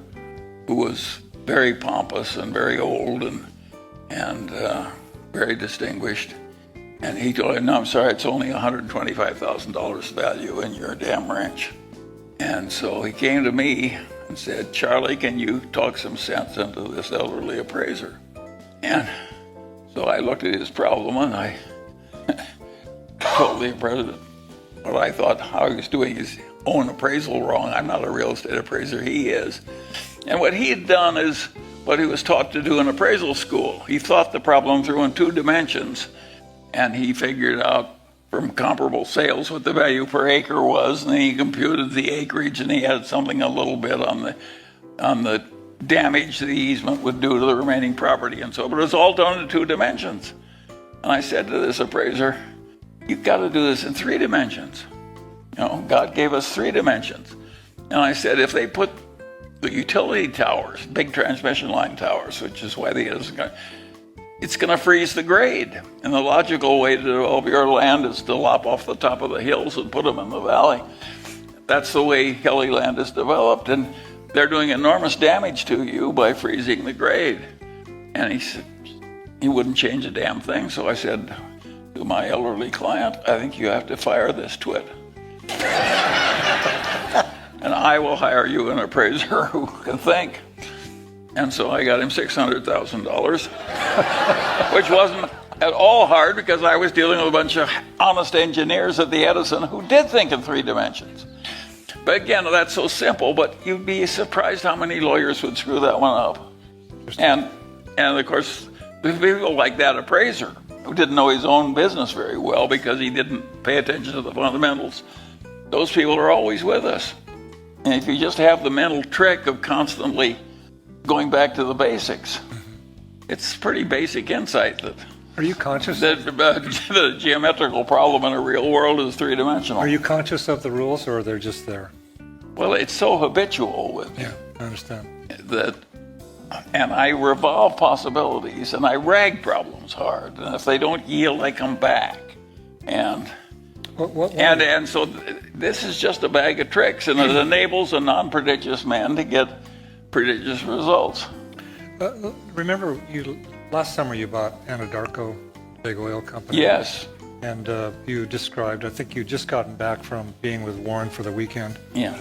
who was very pompous and very old and very distinguished, and he told him, no, I'm sorry, it's only $125,000 value in your damn ranch. And so he came to me and said, Charlie, can you talk some sense into this elderly appraiser? And so I looked at his problem and I told the appraiser what I thought how he was doing his own appraisal wrong. I'm not a real estate appraiser, he is. And what he had done is what he was taught to do in appraisal school. He thought the problem through in 2 dimensions, and he figured out from comparable sales what the value per acre was, and then he computed the acreage, and he had something a little bit on the damage the easement would do to the remaining property and so, but it was all done in 2 dimensions. And I said to this appraiser, you've got to do this in 3 dimensions. You know, God gave us 3 dimensions. And I said, if they put the utility towers, big transmission line towers, which is why it's going to freeze the grade. And the logical way to develop your land is to lop off the top of the hills and put them in the valley. That's the way hilly land is developed. And they're doing enormous damage to you by freezing the grade. And he said, he wouldn't change a damn thing. So I said to my elderly client, I think you have to fire this twit. And I will hire you an appraiser who can think. And so I got him $600,000, which wasn't at all hard because I was dealing with a bunch of honest engineers at the Edison who did think in 3 dimensions. But again, that's so simple, but you'd be surprised how many lawyers would screw that one up. And of course, people like that appraiser who didn't know his own business very well because he didn't pay attention to the fundamentals, those people are always with us. And if you just have the mental trick of constantly going back to the basics, it's pretty basic insight that Are you conscious? The geometrical problem in a real world is 3-dimensional. Are you conscious of the rules, or they're just there? Well, it's so habitual with me. Yeah, I understand. And I revolve possibilities, and I rag problems hard. And if they don't yield, I come back. And so this is just a bag of tricks, and it enables a non-prodigious man to get prodigious results. Remember, last summer you bought Anadarko Big Oil Company. Yes. And you described, I think you'd just gotten back from being with Warren for the weekend. Yeah.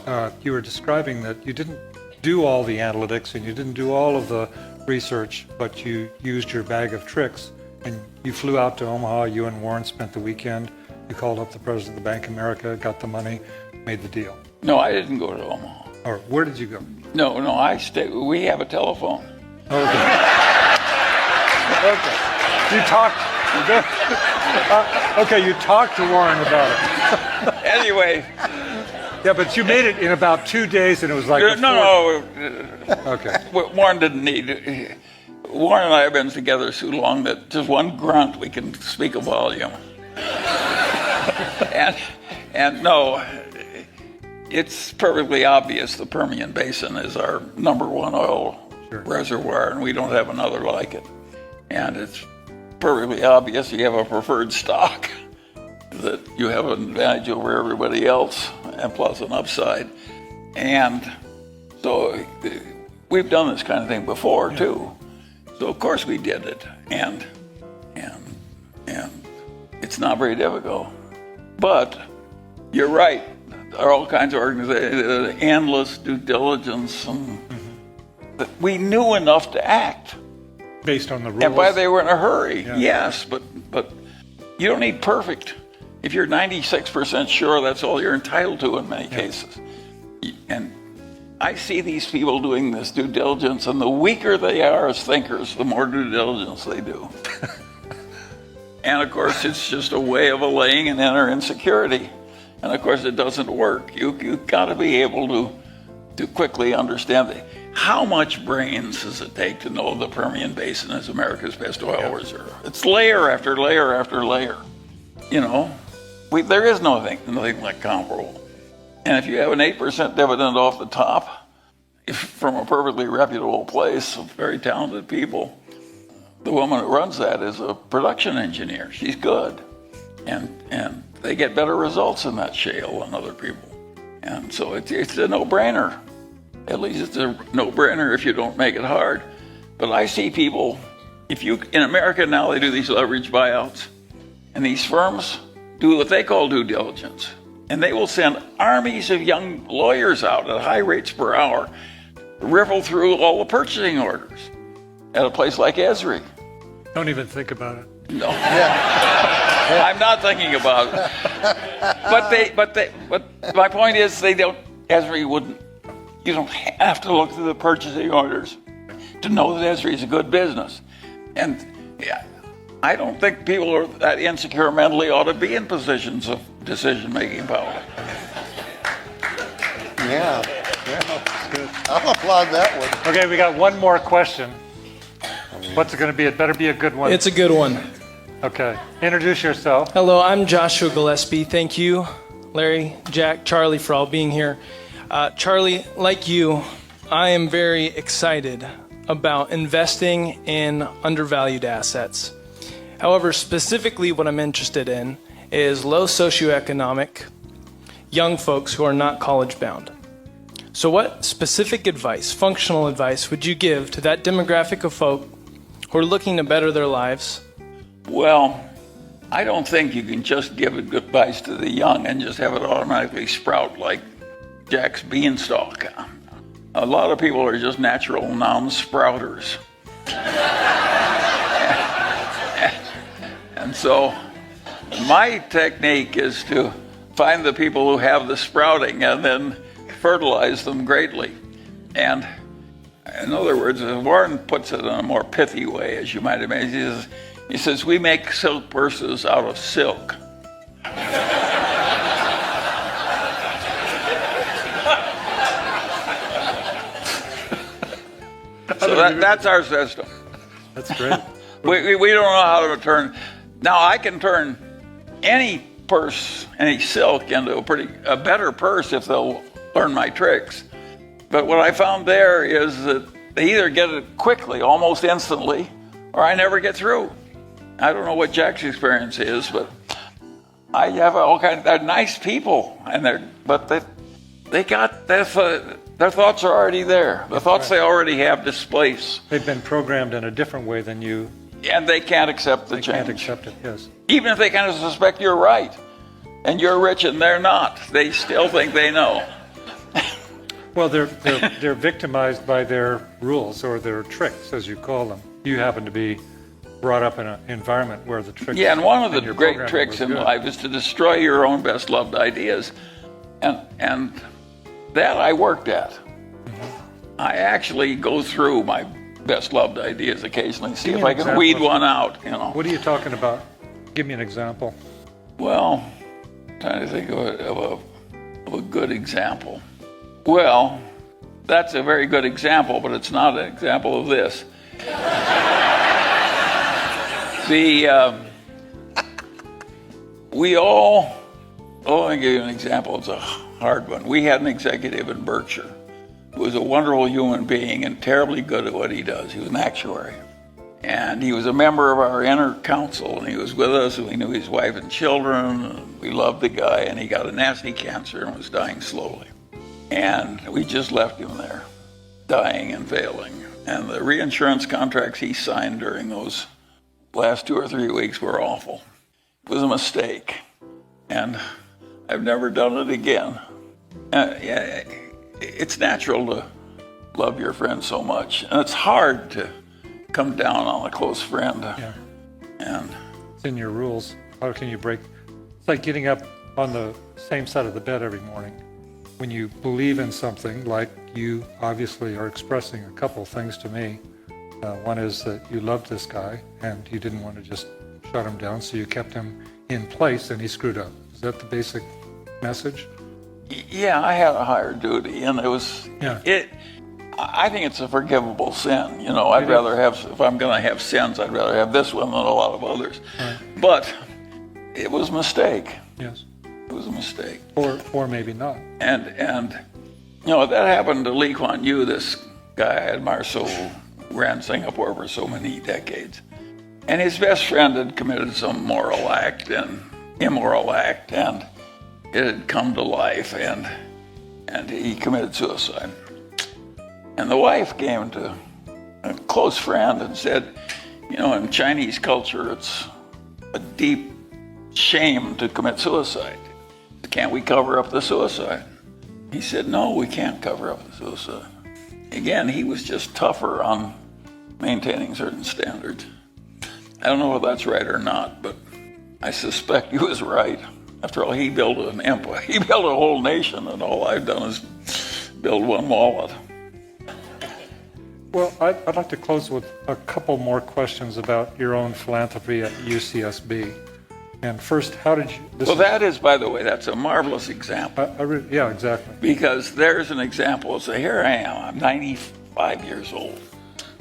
And you were describing that you didn't do all the analytics and you didn't do all of the research, but you used your bag of tricks. And you flew out to Omaha, you and Warren spent the weekend. You called up the president of the Bank of America, got the money, made the deal. No, I didn't go to Omaha. Or where did you go? No, I stayed. We have a telephone. Okay. Okay. You talked. Okay, you talked to Warren about it. Anyway. Yeah, but you made it in about 2 days, and it was like no. Okay. Warren didn't need. Warren and I have been together so long that just one grunt we can speak a volume. and no, it's perfectly obvious the Permian Basin is our #1 oil reservoir, and we don't have another like it. And it's perfectly obvious you have a preferred stock, that you have an advantage over everybody else, and plus an upside. And so we've done this kind of thing before too. So of course we did it, and it's not very difficult. But you're right. There are all kinds of organizations, endless due diligence, and we knew enough to act. Based on the rules. And why they were in a hurry, Yeah. yes, but you don't need perfect. If you're 96% sure, that's all you're entitled to in many cases. And I see these people doing this due diligence, and the weaker they are as thinkers, the more due diligence they do. And of course, it's just a way of allaying an inner insecurity. And of course, it doesn't work. You've got to be able to quickly understand it. How much brains does it take to know the Permian Basin is America's best oil reserve? It's layer after layer after layer. You know, there is nothing like comparable. And if you have an 8% dividend off the top, from a perfectly reputable place of very talented people, the woman who runs that is a production engineer. She's good. And they get better results in that shale than other people. And so it's a no-brainer. At least it's a no-brainer if you don't make it hard. But I see people, in America now they do these leverage buyouts, and these firms do what they call due diligence. And they will send armies of young lawyers out at high rates per hour to riffle through all the purchasing orders at a place like Esri. Don't even think about it. No. I'm not thinking about it. But my point is Esri wouldn't. You don't have to look through the purchasing orders to know that Esri is a good business. And I don't think people who are that insecure mentally ought to be in positions of decision-making power. Yeah, that's good. I'll applaud that one. Okay, we got one more question. What's it going to be? It better be a good one. It's a good one. Okay, introduce yourself. Hello, I'm Joshua Gillespie. Thank you, Larry, Jack, Charlie, for all being here. Charlie, like you, I am very excited about investing in undervalued assets. However, specifically what I'm interested in is low socioeconomic, young folks who are not college bound. So what specific advice, functional advice, would you give to that demographic of folk who are looking to better their lives? Well, I don't think you can just give advice to the young and just have it automatically sprout like Jack's beanstalk. A lot of people are just natural non-sprouters. And so my technique is to find the people who have the sprouting and then fertilize them greatly. And in other words, Warren puts it in a more pithy way, as you might imagine. He says, we make silk purses out of silk. So that's our system. That's great. We don't know how to turn. Now I can turn any purse, any silk, into a better purse if they'll learn my tricks. But what I found there is that they either get it quickly, almost instantly, or I never get through. I don't know what Jack's experience is, but I have they're nice people, but they got their thoughts are already there. The thoughts they already have displaced. They've been programmed in a different way than you. And they can't accept the change. They can't accept it, yes. Even if they kind of suspect you're right, and you're rich and they're not, they still think they know. Well, they're victimized by their rules or their tricks, as you call them. You happen to be brought up in an environment where the tricks. Yeah, and one of the your great programming tricks was in good. life is to destroy your own best loved ideas, and that I worked at. I actually go through my best loved ideas occasionally, see if I can weed one out. What are you talking about? Give me an example. Well, I'm trying to think of a good example. Well, that's a very good example, but it's not an example of this. Let me give you an example. It's a hard one. We had an executive in Berkshire who was a wonderful human being and terribly good at what he does. He was an actuary. And he was a member of our inner council, and he was with us, and we knew his wife and children, and we loved the guy, and he got a nasty cancer and was dying slowly. And we just left him there, dying and failing. And the reinsurance contracts he signed during those last 2 or 3 weeks were awful. It was a mistake, and I've never done it again. It's natural to love your friend so much. And it's hard to come down on a close friend. Yeah. And It's in your rules. How can you break? It's like getting up on the same side of the bed every morning. When you believe in something, like you obviously are expressing a couple things to me. One is that you loved this guy and you didn't want to just shut him down, so you kept him in place and he screwed up. Is that the basic message? yeah, I had a higher duty, and it was, Yeah. I think it's a forgivable sin. You know, I'd rather have, if I'm going to have sins, I'd rather have this one than a lot of others. Right. But it was a mistake. Yes. It was a mistake. Or maybe not. And you know, that happened to Lee Kuan Yew, this guy I admire so, ran Singapore for so many decades. And his best friend had committed some moral act and immoral act, and it had come to life, and he committed suicide. And the wife came to a close friend and said, you know, in Chinese culture, it's a deep shame to commit suicide. Can't we cover up the suicide? He said, no, we can't cover up the suicide. Again, he was just tougher on maintaining certain standards. I don't know if that's right or not, but I suspect he was right. After all, he built an empire. He built a whole nation, and all I've done is build one wallet. Well, I'd like to close with a couple more questions about your own philanthropy at UCSB. And first, how did you... Well, that is, by the way, that's a marvelous example. Yeah, exactly. Because there's an example. So here I am. I'm 95 years old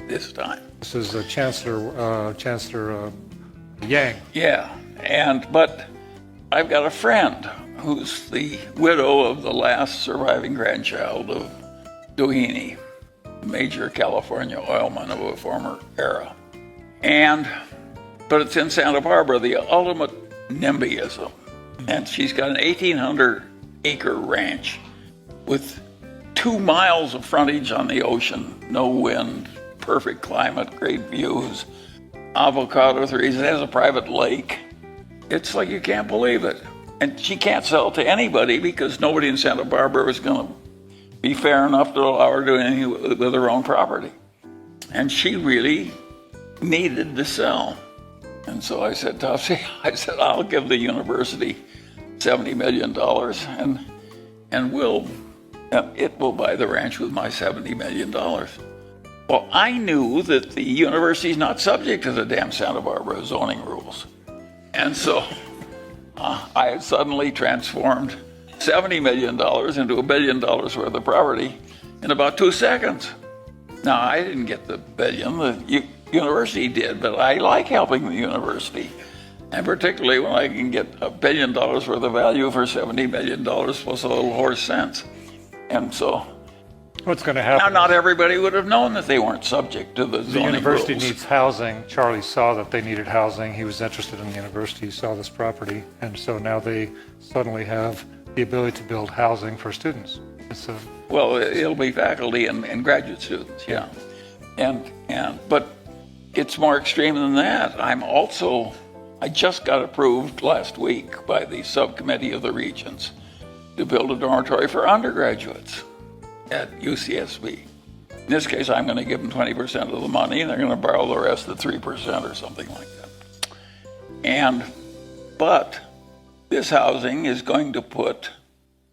this time. This is Chancellor Yang. Yeah, but I've got a friend who's the widow of the last surviving grandchild of Doheny, major California oilman of a former era. But it's in Santa Barbara, the ultimate NIMBYism. And she's got an 1,800-acre ranch with 2 miles of frontage on the ocean, no wind, perfect climate, great views, avocado trees. It has a private lake. It's like you can't believe it. And she can't sell it to anybody because nobody in Santa Barbara is going to be fair enough to allow her to do anything with her own property. And she really needed to sell. And so I said, Topsy, I'll give the university $70 million and it will buy the ranch with my $70 million. Well, I knew that the university's not subject to the damn Santa Barbara zoning rules. And so I had suddenly transformed $70 million into $1 billion worth of property in about 2 seconds. Now, I didn't get the billion, the university did, but I like helping the university. And particularly when I can get $1 billion worth of value for $70 million plus a little horse sense. And so, What's going to happen? now not everybody would have known that they weren't subject to the The zoning university rules. needs housing. Charlie saw that they needed housing. He was interested in the university. He saw this property. And so now they suddenly have the ability to build housing for students. Well, it'll be faculty and graduate students, yeah. But it's more extreme than that. I just got approved last week by the subcommittee of the Regents to build a dormitory for undergraduates at UCSB. In this case, I'm going to give them 20% of the money, and they're going to borrow the rest at 3% or something like that. But this housing is going to put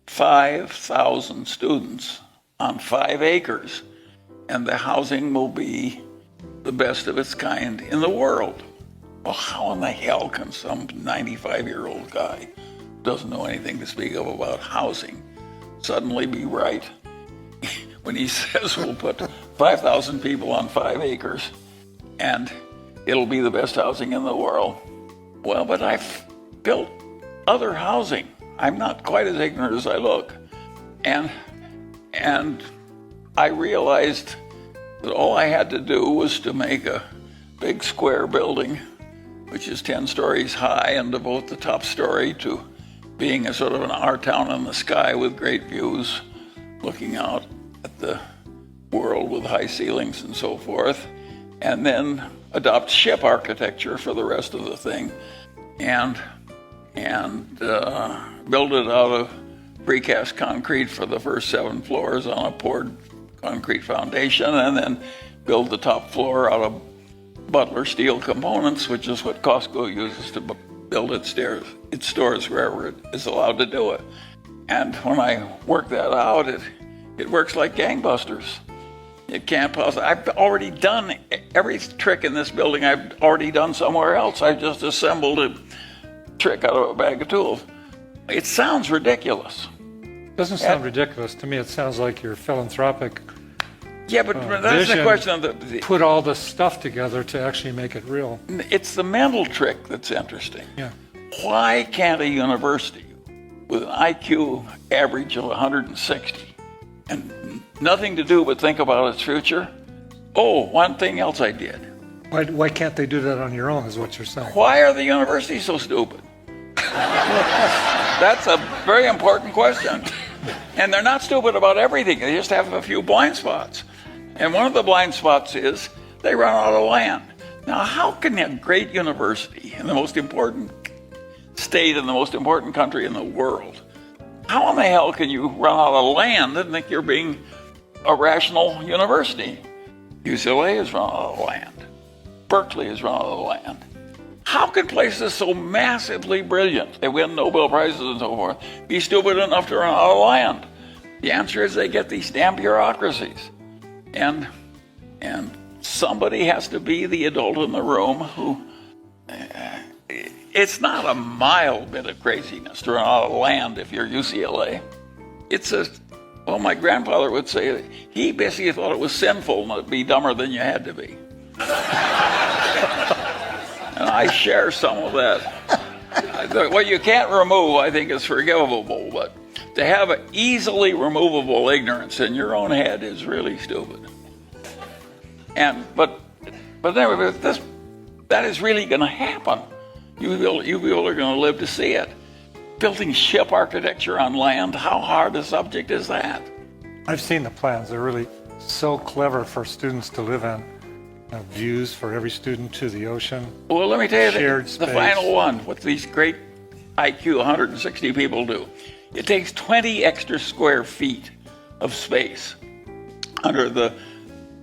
5,000 students on 5 acres, and the housing will be the best of its kind in the world. Well, how in the hell can some 95-year-old guy who doesn't know anything to speak of about housing suddenly be right when he says we'll put 5,000 people on 5 acres and it'll be the best housing in the world? Well, but I've built other housing. I'm not quite as ignorant as I look. And I realized that all I had to do was to make a big square building, which is 10 stories high, and devote the top story to being a sort of an art town in the sky with great views, looking out at the world with high ceilings and so forth, and then adopt ship architecture for the rest of the thing, and build it out of precast concrete for the first 7 floors on concrete foundation, and then build the top floor out of Butler steel components, which is what Costco uses to build its stores wherever it is allowed to do it. And when I work that out, it works like gangbusters. It can't possibly. I've already done every trick in this building. I've already done somewhere else. I've just assembled a trick out of a bag of tools. It sounds ridiculous. Doesn't sound ridiculous. To me, it sounds like your philanthropic Yeah, but that's the vision. question of the. Put all this stuff together to actually make it real. It's the mental trick that's interesting. Yeah. Why can't a university with an IQ average of 160 and nothing to do but think about its future? Oh, one thing else I did. Why can't they do that on your own is what you're saying. Why are the universities so stupid? That's a very important question. And they're not stupid about everything. They just have a few blind spots. And one of the blind spots is they run out of land. Now, how can a great university in the most important state in the most important country in the world, how in the hell can you run out of land and think you're being a rational university? UCLA has run out of land. Berkeley has run out of land. How can places so massively brilliant, they win Nobel Prizes and so forth, be stupid enough to run out of land? The answer is they get these damn bureaucracies. And somebody has to be the adult in the room who, it's not a mild bit of craziness to run out of land if you're UCLA. Well, my grandfather would say he basically thought it was sinful to be dumber than you had to be. And I share some of that. What you can't remove, I think, is forgivable, but to have an easily removable ignorance in your own head is really stupid. But anyway, that is really going to happen. You people are going to live to see it. Building ship architecture on land, how hard a subject is that? I've seen the plans. They're really so clever for students to live in. Views for every student to the ocean. Well, let me tell you the final one, what these great IQ 160 people do. It takes 20 extra square feet of space under the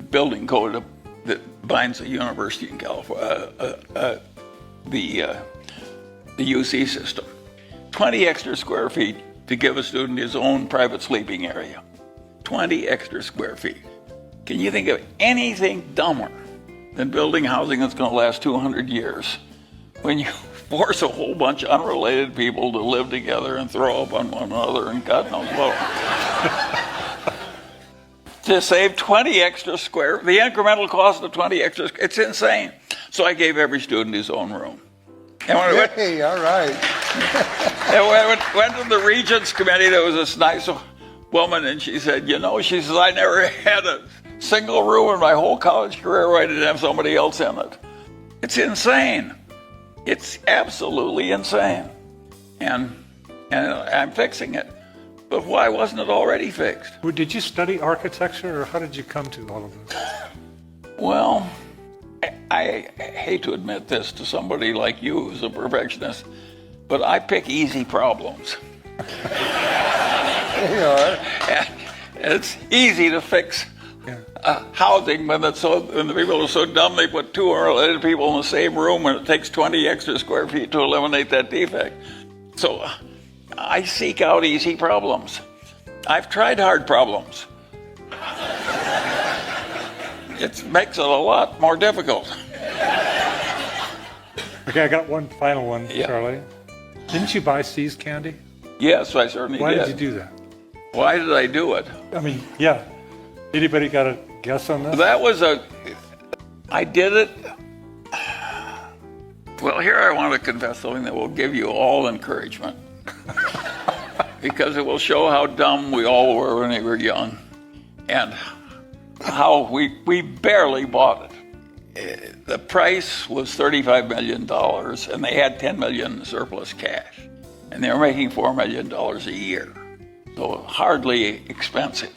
building code that binds a university in California, the UC system. 20 extra square feet to give a student his own private sleeping area. 20 extra square feet. Can you think of anything dumber than building housing that's going to last 200 years when you force a whole bunch of unrelated people to live together and throw up on one another and God knows what? To save 20 extra the incremental cost of 20 extra, it's insane. So I gave every student his own room. And when All right. I went to the Regents Committee, there was this nice woman, and she said, she says, I never had a single room in my whole college career where I didn't have somebody else in it. It's insane. It's absolutely insane. And I'm fixing it. But why wasn't it already fixed? Well, did you study architecture, or how did you come to all of this? Well, I hate to admit this to somebody like you who's a perfectionist, but I pick easy problems. And it's easy to fix housing when the people are so dumb they put two unrelated people in the same room and it takes 20 extra square feet to eliminate that defect. So I seek out easy problems. I've tried hard problems. It makes it a lot more difficult. Okay, I got one final one, Yeah. Charlie. Didn't you buy See's candy? Yes, I certainly did. Why did you do that? Why did I do it? I mean, yeah. Anybody got a guess on this? I did it. Well, here I want to confess something that will give you all encouragement. Because it will show how dumb we all were when we were young. And how we barely bought it. The price was $35 million, and they had $10 million surplus cash. And they were making $4 million a year. So hardly expensive.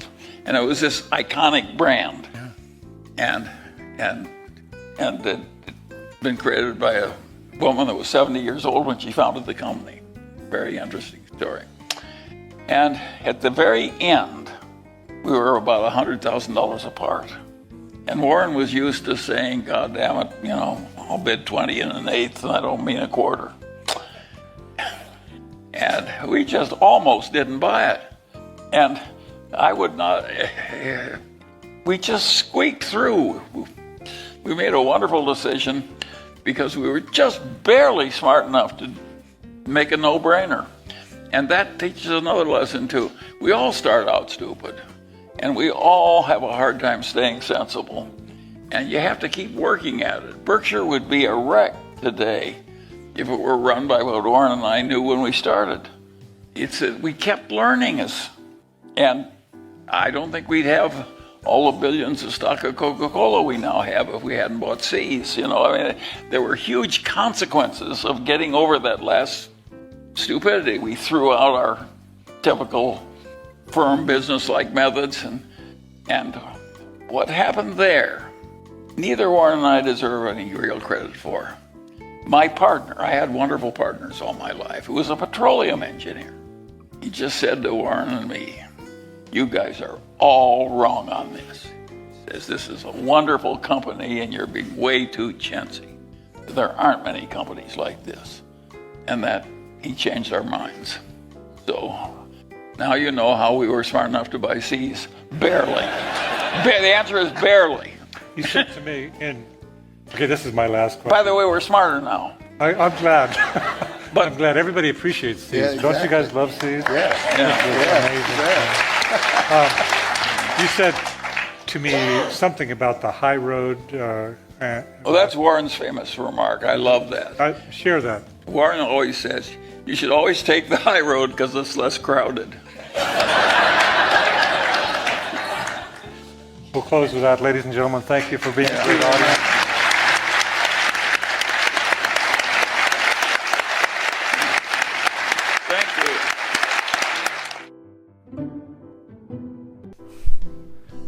And it was this iconic brand. Yeah. And it had been created by a woman that was 70 years old when she founded the company. Very interesting story. And at the very end, we were about $100,000 apart. And Warren was used to saying, God damn it, you know, I'll bid 20 and an eighth, and I don't mean a quarter. And we just almost didn't buy it. And I would not, we just squeaked through. We made a wonderful decision because we were just barely smart enough to make a no-brainer. And that teaches another lesson too. We all start out stupid, and we all have a hard time staying sensible. And you have to keep working at it. Berkshire would be a wreck today if it were run by what Warren and I knew when we started. It's that we kept learning us. And I don't think we'd have all the billions of stock of Coca-Cola we now have if we hadn't bought C's. You know, I mean, there were huge consequences of getting over that last stupidity. We threw out our typical firm business-like methods, and what happened there, neither Warren and I deserve any real credit for. My partner, I had wonderful partners all my life, who was a petroleum engineer. He just said to Warren and me, you guys are all wrong on this. He says, this is a wonderful company and you're being way too chintzy. There aren't many companies like this. And that, he changed our minds. So now you know how we were smart enough to buy C's. Barely. The answer is barely. You said to me, okay, this is my last question. By the way, we're smarter now. I'm glad. But I'm glad everybody appreciates C's. Yeah, exactly. Don't you guys love C's? Yeah. You said to me something about the high road. well, that's Warren's famous remark. I love that. Share that. Warren always says, you should always take the high road because it's less crowded. We'll close with that, ladies and gentlemen. Thank you for being a great audience.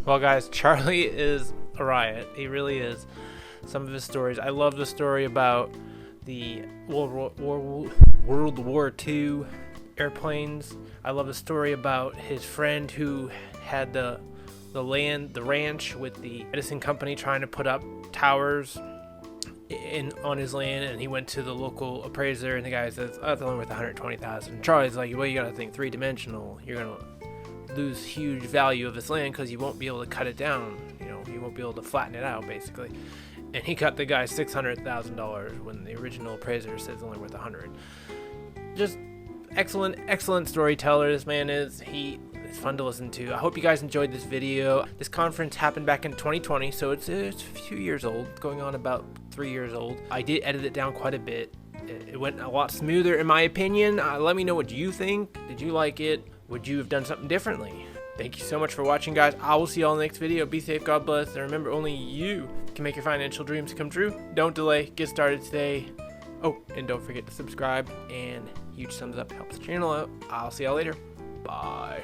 Well, guys, Charlie is a riot. He really is. Some of his stories. I love the story about the World War II airplanes. I love the story about his friend who had the ranch with the Edison company trying to put up towers on his land, and he went to the local appraiser, and the guy says, "Oh, it's only worth $120,000." Charlie's like, "Well, you gotta think three-dimensional. You're gonna lose huge value of this land because you won't be able to cut it down. You know, you won't be able to flatten it out, basically." And he cut the guy $600,000 when the original appraiser says it's only worth $100,000. Just excellent storyteller. This man is. It's fun to listen to. I hope you guys enjoyed this video. This conference happened back in 2020, so it's a few years old. It's going on about 3 years old. I did edit it down quite a bit. It went a lot smoother in my opinion. Let me know what you think. Did you like it? Would you have done something differently? Thank you so much for watching, guys. I will see you all in the next video. Be safe, God bless, and remember, only you can make your financial dreams come true. Don't delay. Get started today. Oh, and don't forget to subscribe, and huge thumbs up helps the channel out. I'll see y'all later. Bye.